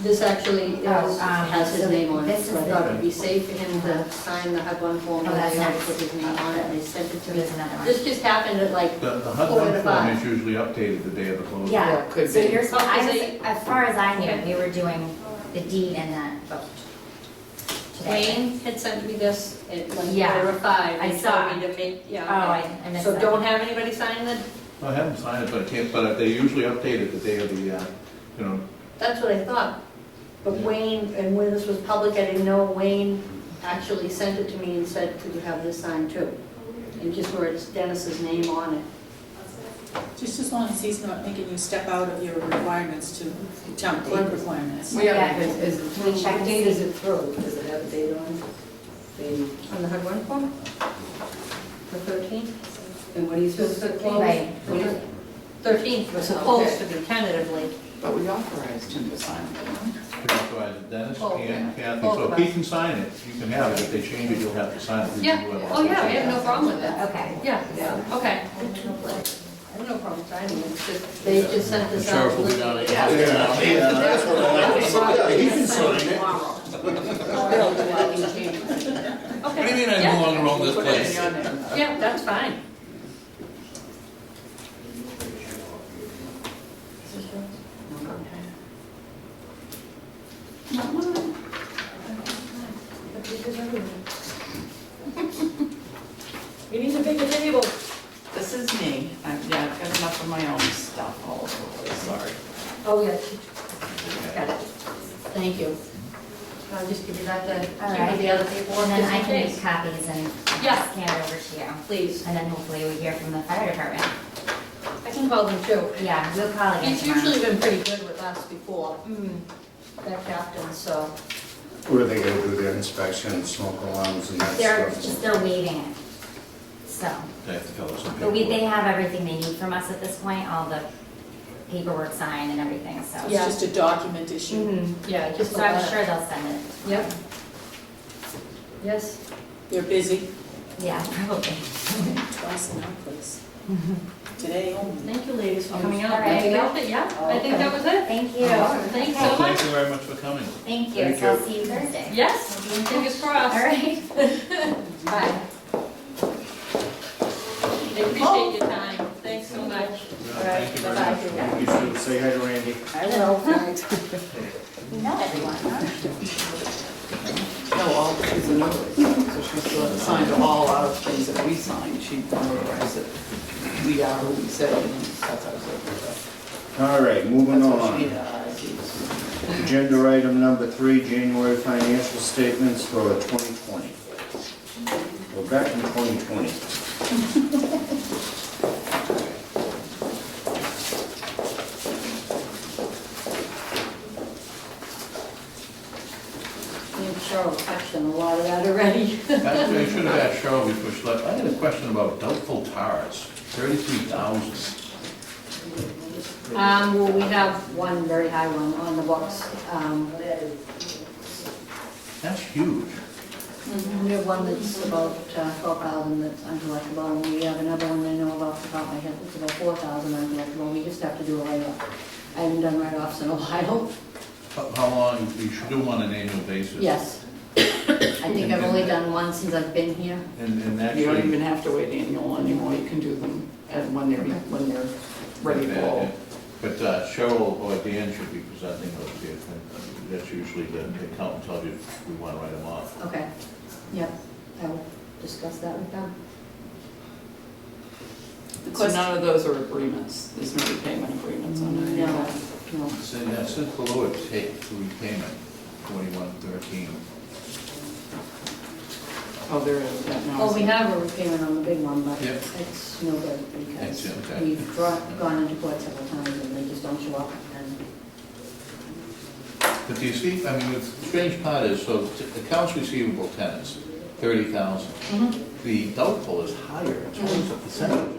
Speaker 2: This actually has his name on it,
Speaker 8: this
Speaker 2: so I
Speaker 8: is
Speaker 2: thought
Speaker 8: the-
Speaker 2: it'd be safe for him to sign the HUD one form.
Speaker 8: Oh, that's
Speaker 2: They already
Speaker 8: nice.
Speaker 2: put his name on it, and they sent it to me.
Speaker 8: There's another one.
Speaker 2: This just happened at like
Speaker 3: the HUD
Speaker 2: 4 to
Speaker 3: form
Speaker 2: 5.
Speaker 3: is usually updated the day of the closing.
Speaker 8: Yeah,
Speaker 6: could
Speaker 8: so
Speaker 6: be.
Speaker 8: you're,
Speaker 2: Oh,
Speaker 8: I
Speaker 2: is
Speaker 8: was,
Speaker 2: it-
Speaker 8: as far as I
Speaker 2: Okay.
Speaker 8: knew, we were doing the deed and that vote today.
Speaker 2: Wayne had sent me this at like
Speaker 8: Yeah,
Speaker 2: 4 or 5.
Speaker 8: I
Speaker 2: He
Speaker 8: saw.
Speaker 2: told me to make,
Speaker 8: Oh,
Speaker 2: yeah.
Speaker 8: I missed
Speaker 2: So
Speaker 8: that.
Speaker 2: don't have anybody sign it?
Speaker 3: I haven't signed it, but I can't, but they usually update it the day of the, you know,
Speaker 2: That's what I thought. But Wayne, and when this was public, I didn't know, Wayne actually sent it to me and said, could you have this signed too? And just where it's Dennis's name on it.
Speaker 5: Just as long as he's not making you step out of your requirements to town clerk requirements.
Speaker 8: Yeah.
Speaker 9: Is,
Speaker 8: Can we check
Speaker 9: what date is it through? Does it have a date on it?
Speaker 2: On the HUD one form? The 13th?
Speaker 9: And what are you supposed to close?
Speaker 8: Right.
Speaker 9: What do you-
Speaker 2: 13th was supposed to be tentatively.
Speaker 6: But we authorized him to sign it, didn't we?
Speaker 3: you authorize it, Dennis,
Speaker 2: Oh,
Speaker 3: Kathy,
Speaker 2: both
Speaker 3: so
Speaker 2: of
Speaker 3: if he
Speaker 2: us.
Speaker 3: can sign it, you can have it. If they change it, you'll have to sign it.
Speaker 2: Yeah, oh yeah, I have no problem with that.
Speaker 8: Okay.
Speaker 2: Yeah, okay. I have no problem signing it, it's just, they just sent
Speaker 3: The
Speaker 2: this out.
Speaker 3: sheriff will be down at your house.
Speaker 1: Yeah, that's what I like to say. Yeah, he can sign it.
Speaker 9: Bill, do I can change it?
Speaker 2: Okay.
Speaker 3: What do you mean I
Speaker 2: Yeah.
Speaker 3: no longer own this
Speaker 6: Put it in
Speaker 3: place?
Speaker 6: your name.
Speaker 2: Yeah, that's fine. We need a bigger table.
Speaker 6: This is me. I've got enough of my own stuff all over the place, sorry.
Speaker 2: Oh, yeah. Got it. Thank you. I'll just give you that,
Speaker 8: All
Speaker 2: keep
Speaker 8: right.
Speaker 2: you the other paperwork.
Speaker 8: And then
Speaker 2: just
Speaker 8: I
Speaker 2: in
Speaker 8: can
Speaker 2: case.
Speaker 8: make copies and
Speaker 2: Yeah.
Speaker 8: scan it over to you.
Speaker 2: Please.
Speaker 8: And then hopefully we hear from the fire department.
Speaker 2: I can call them too.
Speaker 8: Yeah, we'll call again
Speaker 2: He's
Speaker 8: tomorrow.
Speaker 2: usually been pretty good with us before,
Speaker 8: Mm.
Speaker 2: that captain, so.
Speaker 1: What are they gonna do, their inspection, smoke alarms and that
Speaker 8: They're
Speaker 1: stuff?
Speaker 8: just, they're waiving it. So,
Speaker 3: They have to fill us some
Speaker 8: but they
Speaker 3: paperwork.
Speaker 8: have everything they need from us at this point, all the paperwork signed and everything, so.
Speaker 2: Yeah.
Speaker 5: It's just a document issue.
Speaker 8: Mhm.
Speaker 2: Yeah, just
Speaker 8: So I'm sure they'll send it.
Speaker 2: Yep. Yes.
Speaker 5: They're busy
Speaker 8: Yeah, probably.
Speaker 5: twice in our place. Today only.
Speaker 2: Thank you, ladies, for coming
Speaker 8: All
Speaker 2: out.
Speaker 8: right.
Speaker 2: Anything else? Yeah, I think that was it.
Speaker 8: Thank you.
Speaker 2: Thanks
Speaker 3: Well,
Speaker 2: so much.
Speaker 3: thank you very much for coming.
Speaker 8: Thank you,
Speaker 1: Thank
Speaker 8: so I'll
Speaker 1: you.
Speaker 8: see you Thursday.
Speaker 2: Yes, fingers
Speaker 8: All
Speaker 2: crossed.
Speaker 8: right.
Speaker 2: Bye. I appreciate your time. Thanks so much.
Speaker 3: Thank you very
Speaker 2: Bye-bye.
Speaker 3: much.
Speaker 1: You should say hi to Randy.
Speaker 9: I will, thanks.
Speaker 8: You know everyone, huh?
Speaker 6: No, all, she's a notary, so she's signed all our things that we signed, she notarized it. We are who we say, and that's how it's.
Speaker 1: All right, moving
Speaker 6: That's what she
Speaker 1: on.
Speaker 6: does.
Speaker 1: Agenda item number 3, January financial statements for 2020. We're back in 2020.
Speaker 2: Me and Cheryl touched on a lot of that already.
Speaker 3: Actually, I should have asked Cheryl before she left. I had a question about doubtful tars, 33,000.
Speaker 2: Well, we have one very high one on the books.
Speaker 3: That's huge.
Speaker 2: We have one that's about 12,000 that's uncollectible, and we have another one I know of off the top of my head that's about 4,000 uncollectible. We just have to do a write-off. I haven't done write-offs in a while.
Speaker 3: How long, you should do them on an annual basis?
Speaker 2: Yes. I think I've only done one since I've been here.
Speaker 3: And
Speaker 6: You don't
Speaker 3: actually.
Speaker 6: even have to wait annual anymore, you can do them when they're ready for all.
Speaker 3: But Cheryl or Dan should be presenting those here. That's usually the accountant tells you if we want to write them off.
Speaker 2: Okay. Yep, I will discuss that with them.
Speaker 6: So none of those are agreements, there's no repayment agreements on it?
Speaker 2: No, no.
Speaker 3: So, yeah, it says below it, take the repayment, 4113.
Speaker 6: Oh, there is, yeah, no.
Speaker 2: Oh, we have a repayment on the big one, but
Speaker 3: Yep.
Speaker 2: it's no good because
Speaker 3: It's, okay.
Speaker 2: we've gone into court several times and they just don't show up. And
Speaker 3: But do you see, I mean, the strange part is, so accounts receivable tenants, 30,000. The doubtful is higher, it's always a percentage,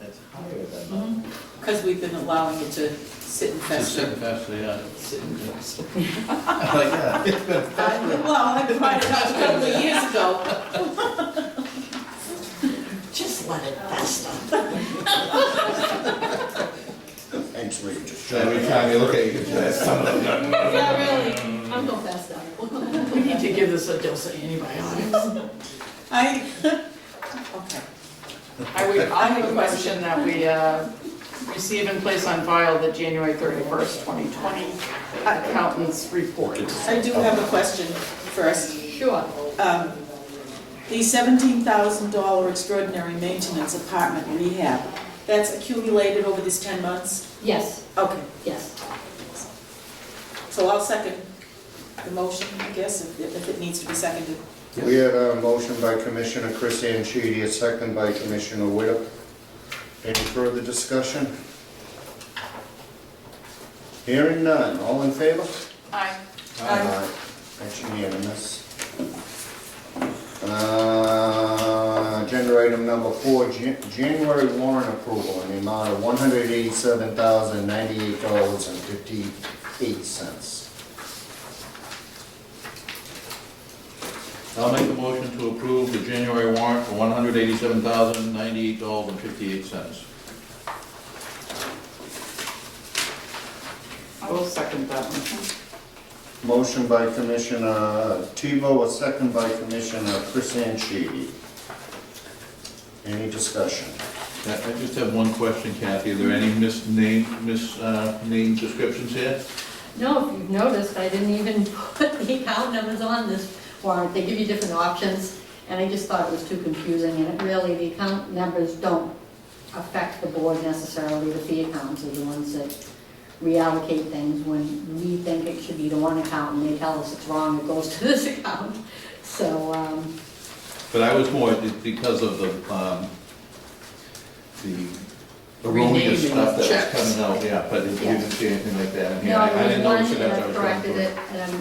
Speaker 3: it's higher than
Speaker 5: Because we've been allowing it to sit and
Speaker 3: Just
Speaker 5: fester.
Speaker 3: sitting faster, yeah. Like that. It's been festering.
Speaker 5: Well, I tried it out a couple of years ago.
Speaker 9: Just let it fester.
Speaker 1: Thanks, Lee, just
Speaker 3: Every time you look at it, there's some of them.
Speaker 2: Yeah, really, I'm no fast up.
Speaker 6: We need to give this a dose of antibiotics.
Speaker 5: Okay.
Speaker 6: I make a motion that we receive and place on file the January 31st, 2020 accountant's report.
Speaker 5: I do have a question first.
Speaker 2: Sure.
Speaker 5: The $17,000 extraordinary maintenance apartment rehab, that's accumulated over this 10 months?
Speaker 2: Yes,
Speaker 5: Okay,
Speaker 2: yes.
Speaker 5: so I'll second the motion, I guess, if it needs to be seconded.
Speaker 1: We have a motion by Commissioner Chris Anchidi, a second by Commissioner Whittle. Any further discussion? Hearing none, all in favor?
Speaker 6: Aye.
Speaker 5: Aye.
Speaker 1: That's unanimous. Agenda item number 4, January warrant approval in the amount of $187,098.58.
Speaker 3: I'll make a motion to approve the January warrant for $187,098.58.
Speaker 6: I will second that one.
Speaker 1: Motion by Commissioner Tebow, a second by Commissioner Chris Anchidi. Any discussion?
Speaker 3: I just have one question, Kathy. Are there any misnamed descriptions here?
Speaker 2: No, if you've noticed, I didn't even put the account numbers on this warrant. They give you different options, and I just thought it was too confusing, and it really, the account numbers don't affect the board necessarily. The fee accounts are the ones that reallocate things when we think it should be to one account, and they tell us it's wrong, it goes to this account. So,
Speaker 3: But I was more because of the erroneous
Speaker 6: Renaming
Speaker 3: stuff
Speaker 6: of
Speaker 3: that
Speaker 6: checks.
Speaker 3: was coming out, yeah, but you didn't see anything like that in here.
Speaker 2: no,
Speaker 3: I didn't
Speaker 2: there's
Speaker 3: notice
Speaker 2: one,
Speaker 3: it
Speaker 2: and
Speaker 3: as I
Speaker 2: I've
Speaker 3: was going
Speaker 2: corrected
Speaker 3: through
Speaker 2: it, and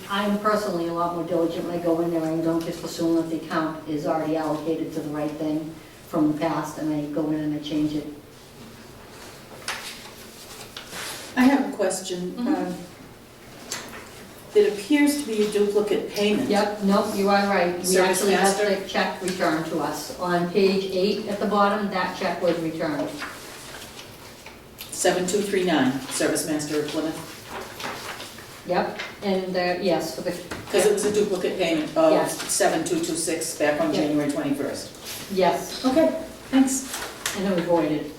Speaker 2: I'm personally a lot more diligent when I go in there and don't just assume that the account is already allocated to the right thing from the past, and I go in and I change it.
Speaker 5: I have a question.
Speaker 2: Mhm.
Speaker 5: It appears to be a duplicate payment.
Speaker 2: Yep, nope, you are right. We
Speaker 5: Service
Speaker 2: actually have
Speaker 5: master?
Speaker 2: the check returned to us. On page 8 at the bottom, that check was returned.
Speaker 5: 7239, Service Master of Plymouth.
Speaker 2: Yep, and yes, for the,
Speaker 5: Because it was a duplicate payment of
Speaker 2: Yes.
Speaker 5: 7226 back on
Speaker 2: Yeah.
Speaker 5: January 21st.
Speaker 2: yes,
Speaker 5: Okay, thanks.
Speaker 2: and it was voided.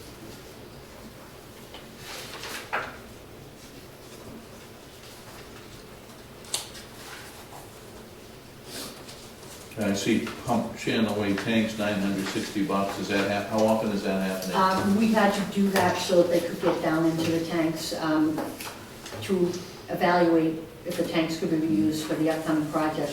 Speaker 3: I see pump Chandler tanks, $960. Is that, how often is that happening?
Speaker 2: We had to do that so that they could get down into the tanks to evaluate if the tanks could be reused for the upcoming project.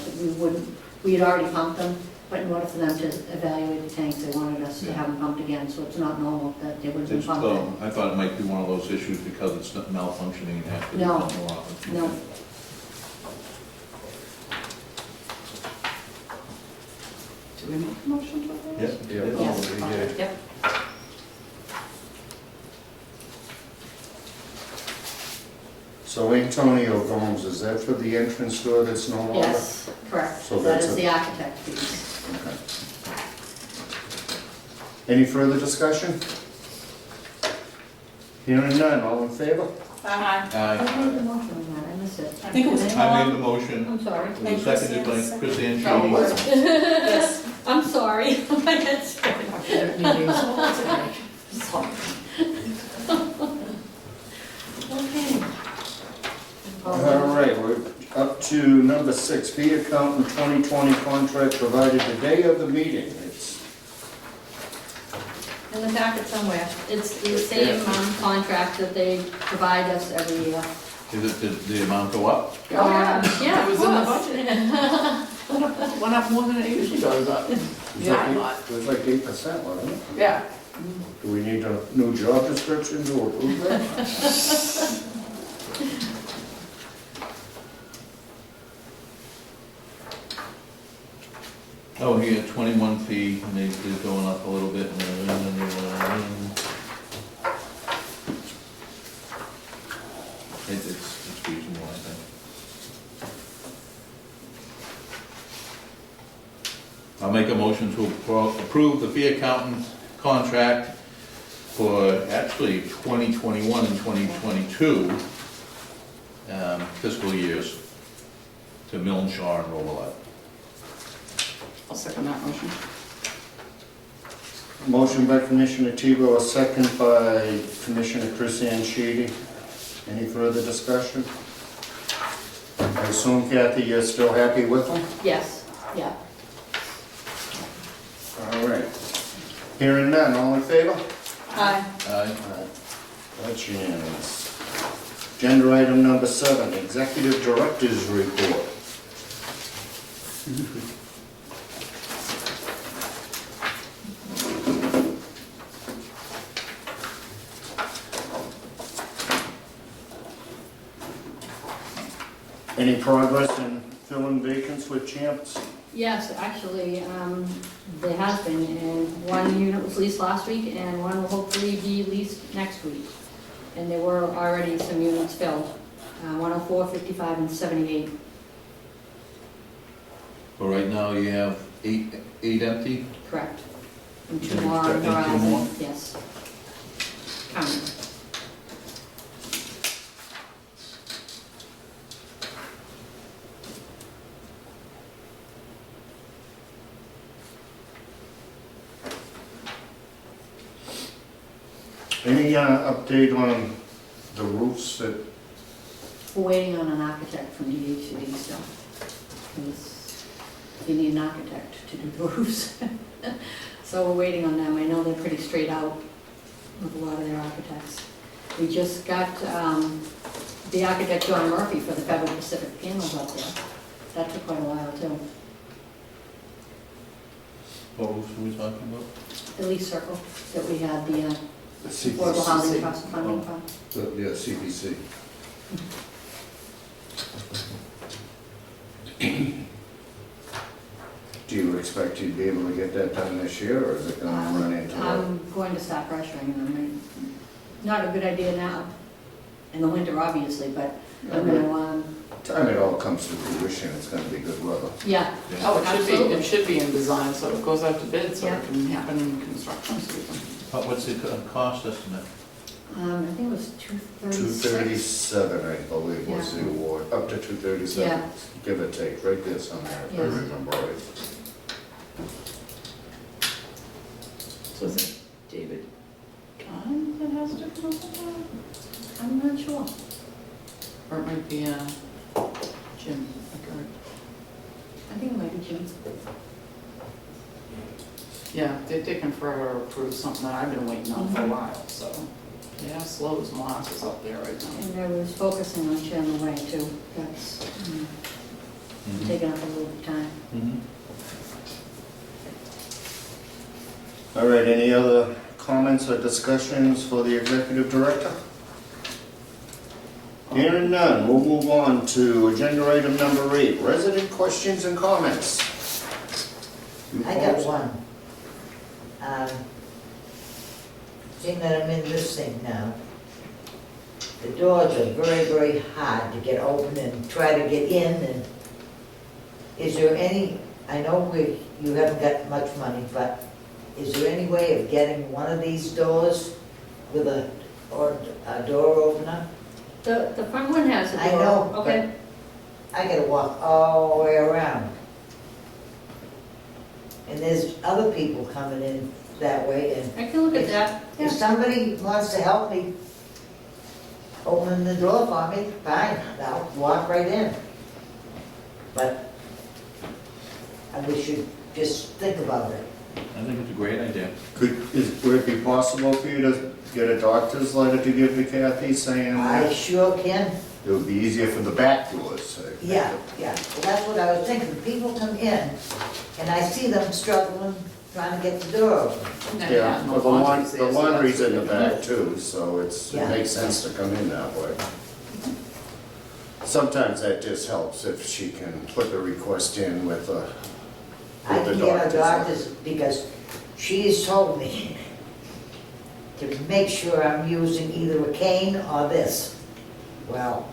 Speaker 2: We had already pumped them, but in order for them to evaluate the tanks, they wanted us to have them pumped again, so it's not normal that they would have been
Speaker 3: It's,
Speaker 2: pumped.
Speaker 3: I thought it might be one of those issues because it's not malfunctioning after the
Speaker 2: No.
Speaker 3: pump more often.
Speaker 2: No.
Speaker 6: Do we make a motion to that?
Speaker 3: Yes.
Speaker 2: Yes. Yep.
Speaker 1: So Antonio Gomes, is that for the entrance door that's no longer?
Speaker 2: Yes, correct.
Speaker 1: So
Speaker 2: That
Speaker 1: that's
Speaker 2: is
Speaker 1: a-
Speaker 2: the architect fees.
Speaker 1: Okay. Any further discussion? Hearing none, all in favor?
Speaker 2: I
Speaker 3: Aye.
Speaker 2: made the motion on that, I missed it.
Speaker 5: I think it was
Speaker 2: Did
Speaker 3: I made the
Speaker 2: anyone?
Speaker 3: motion.
Speaker 2: I'm sorry.
Speaker 3: It was seconded by Chris
Speaker 6: Oh,
Speaker 3: Anchidi.
Speaker 6: was it?
Speaker 5: Yes.
Speaker 2: I'm sorry. My head's spinning.
Speaker 6: Meetings all today.
Speaker 2: Sorry. Okay.
Speaker 1: All right, we're up to number 6, fee accountant 2020 contract provided the day of the meeting. It's
Speaker 2: In the packet somewhere. It's the same contract that they provide us every year.
Speaker 3: Did the amount go up?
Speaker 6: Oh, yeah.
Speaker 2: Yeah,
Speaker 6: It
Speaker 2: of
Speaker 6: was in the
Speaker 2: course.
Speaker 6: Went up more than it usually goes up. Yeah, I thought.
Speaker 1: It was like 8%, wasn't it?
Speaker 6: Yeah.
Speaker 1: Do we need a new job description to approve that?
Speaker 3: Oh, here, 21 feet, and they're going up a little bit. It's reasonable, I think. I'll make a motion to approve the fee accountant contract for actually 2021 and 2022 fiscal years to Milne, Shaw, and Robillard.
Speaker 6: I'll second that motion.
Speaker 1: Motion by Commissioner Tebow, a second by Commissioner Chrisanne Sheedy. Any further discussion? I assume, Kathy, you're still happy with them?
Speaker 2: Yes, yeah.
Speaker 1: All right. Hearing none, all in favor?
Speaker 2: Aye.
Speaker 3: Aye.
Speaker 1: That's unanimous. Agenda item number 7, Executive Director's Report. Any progress in filling vacancies with Champs?
Speaker 2: Yes, actually, there has been, and one unit was leased last week, and one will hopefully be leased next week. And there were already some units filled, 104, 55, and 78.
Speaker 3: But right now you have eight empty?
Speaker 2: Correct. And
Speaker 3: You
Speaker 2: 2
Speaker 3: said
Speaker 2: more on
Speaker 3: you've got 2
Speaker 2: horizon,
Speaker 3: more?
Speaker 2: yes. Coming.
Speaker 1: Any update on the roofs that,
Speaker 2: We're waiting on an architect from HOU still. Because you need an architect to do the roofs. So we're waiting on them. I know they're pretty straight out with a lot of their architects. We just got the architect John Murphy for the Federal Pacific panels up there. That took quite a while too.
Speaker 3: What roofs are we talking about?
Speaker 2: The lease circle that we had the Affordable
Speaker 1: CPC?
Speaker 2: Housing Trust funding from.
Speaker 1: Yeah, CPC. Do you expect you'd be able to get that done this year, or is it gonna run into it?
Speaker 2: I'm going to start pressuring them. Not a good idea now, in the winter obviously, but I'm gonna,
Speaker 1: Time it all comes to fruition, it's gonna be good weather.
Speaker 2: yeah.
Speaker 6: Oh, it
Speaker 2: Absolutely.
Speaker 6: should be in design, so it goes out to bid, so
Speaker 2: Yeah.
Speaker 6: it can happen in construction season.
Speaker 3: What's the cost estimate?
Speaker 2: I think it was 236.
Speaker 1: 237, I believe, was the
Speaker 2: Yeah.
Speaker 1: award, up to 237,
Speaker 2: Yeah.
Speaker 1: give or take, right there somewhere, if I
Speaker 2: Yes.
Speaker 1: remember right.
Speaker 6: So is it David Kahn that has to come up with that?
Speaker 2: I'm not sure.
Speaker 6: Or it might be Jim McGurk.
Speaker 2: I think it might be Jim.
Speaker 6: Yeah, they're taking forever to approve something that I've been waiting on for a while, so. Yeah, slow as molasses up there right now.
Speaker 2: And I was focusing on Chandler Way too. That's taking up a little bit of time.
Speaker 3: Mm-hmm.
Speaker 1: All right, any other comments or discussions for the executive director? Hearing none, we'll move on to agenda item number 8, resident questions and comments. You
Speaker 9: I got
Speaker 1: folks?
Speaker 9: one. Seeing that I'm in this thing now, the doors are very, very hard to get open and try to get in, and is there any, I know you haven't got much money, but is there any way of getting one of these doors with a door opener?
Speaker 2: The front one has a door.
Speaker 9: I know,
Speaker 2: Okay.
Speaker 9: I gotta walk all the way around. And there's other people coming in that way, and
Speaker 2: I can look at that.
Speaker 9: if somebody wants to help me open the door for me, fine, I'll walk right in. But I wish you'd just think about it.
Speaker 3: I think it's a great idea.
Speaker 1: Would it be possible for you to get a doctor's letter to give to Kathy saying
Speaker 9: I
Speaker 1: that
Speaker 9: sure can.
Speaker 1: it would be easier for the back doors?
Speaker 9: Yeah. Well, that's what I was thinking. People come in, and I see them struggling, trying to get the door open.
Speaker 1: Yeah, well, the laundry's in the
Speaker 6: back.
Speaker 1: back too, so it
Speaker 9: Yeah.
Speaker 1: makes sense to come in that way. Sometimes that just helps if she can put the request in with
Speaker 9: I
Speaker 1: With the
Speaker 9: can get a
Speaker 1: doctors.
Speaker 9: doctor's, because she's told me to make sure I'm using either a cane or this. Well,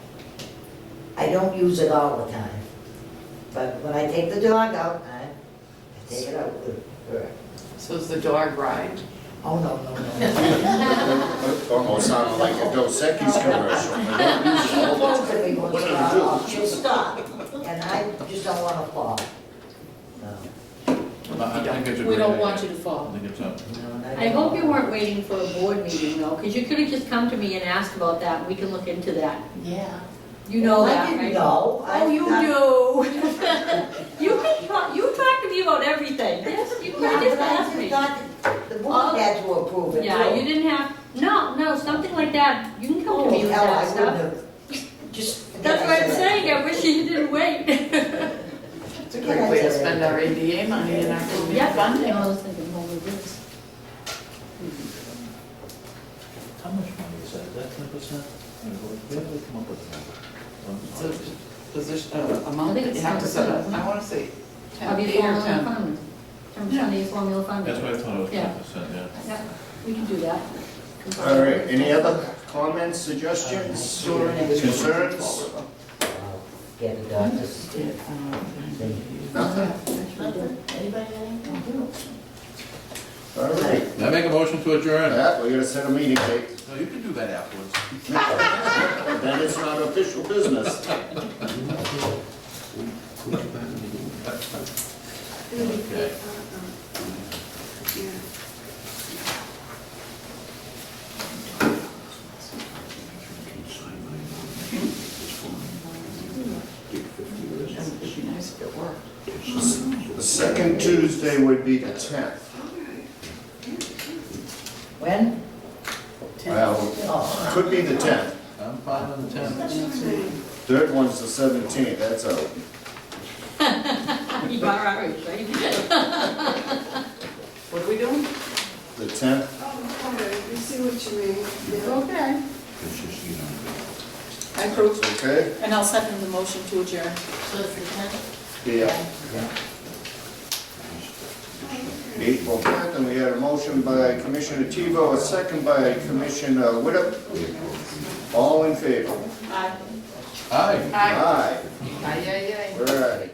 Speaker 9: I don't use it all the time, but when I take the dog out, I take it out with her.
Speaker 6: So is the dog ride?
Speaker 9: Oh, no.
Speaker 1: Almost sounded like a Dos Equis commercial. I don't use it
Speaker 9: She
Speaker 1: all the
Speaker 9: won't
Speaker 1: time.
Speaker 9: if he wants
Speaker 1: What
Speaker 9: to
Speaker 1: do you
Speaker 9: ride
Speaker 1: do?
Speaker 9: off. She'll stop, and I just don't want to fall. No.
Speaker 3: I think it's a
Speaker 5: We
Speaker 3: great
Speaker 5: don't
Speaker 3: idea.
Speaker 5: want you to
Speaker 3: I
Speaker 5: fall.
Speaker 3: think it's a,
Speaker 9: No,
Speaker 2: I hope you weren't waiting for a board meeting though, because you could have just come to me and asked about that, and we can look into that.
Speaker 9: Yeah.
Speaker 2: You know
Speaker 9: I
Speaker 2: that,
Speaker 9: didn't
Speaker 2: right?
Speaker 9: know.
Speaker 2: Oh, you do. You talk to me about everything. Yes, you
Speaker 9: Yeah,
Speaker 2: could just
Speaker 9: but I
Speaker 2: ask
Speaker 9: just
Speaker 2: me.
Speaker 9: thought the board had to approve it.
Speaker 2: Yeah,
Speaker 9: too.
Speaker 2: you didn't have, no, something like that, you can come to me with
Speaker 9: Hell,
Speaker 2: that
Speaker 9: I
Speaker 2: stuff.
Speaker 9: wouldn't have. Just.
Speaker 2: That's what I'm saying, I wish you didn't wait.
Speaker 6: It's a great way to spend our ADA money and our
Speaker 2: Yeah,
Speaker 6: funding.
Speaker 2: I was thinking only this.
Speaker 3: how much money is that? Is that 10%? Where did we come up with
Speaker 6: It's
Speaker 3: that?
Speaker 6: a position, amount that
Speaker 2: I think
Speaker 6: you
Speaker 2: it's
Speaker 6: have to set
Speaker 2: 10%,
Speaker 6: up. I wanna say
Speaker 2: Of
Speaker 6: 10,
Speaker 2: your
Speaker 6: 8 or
Speaker 2: formula
Speaker 6: 10.
Speaker 2: fund. 10% of your formula funding.
Speaker 3: That's what I thought it was,
Speaker 2: Yeah.
Speaker 3: 10%, yeah.
Speaker 2: Yeah, we can do that.
Speaker 1: All right, any other comments, suggestions, concerns?
Speaker 9: I'll Get a doctor's.
Speaker 1: Nothing?
Speaker 9: Anybody got anything?
Speaker 1: All right,
Speaker 3: Can I make a motion to adjourn?
Speaker 1: that, we gotta set a meeting date.
Speaker 3: No, you can do that afterwards.
Speaker 1: Then it's not official business.
Speaker 3: Okay.
Speaker 6: It'd be nice if it worked.
Speaker 1: The second Tuesday would be the 10th.
Speaker 9: When?
Speaker 1: Well,
Speaker 9: Oh,
Speaker 1: could be the 10th.
Speaker 3: I'm fine on the 10th.
Speaker 1: Third one's the 17th, that's out.
Speaker 2: You are Irish, right?
Speaker 6: What are we doing?
Speaker 1: The 10th,
Speaker 10: We see what you mean.
Speaker 2: Okay.
Speaker 5: I approve,
Speaker 1: okay?
Speaker 5: and I'll second the motion to adjourn.
Speaker 9: so it's the 10th?
Speaker 1: Yeah. April 10th, and we had a motion by Commissioner Tebow, a second by Commissioner Widdop. All in favor?
Speaker 5: Aye.
Speaker 3: Aye.
Speaker 1: Aye.
Speaker 6: Aye, aye, aye.
Speaker 1: All right.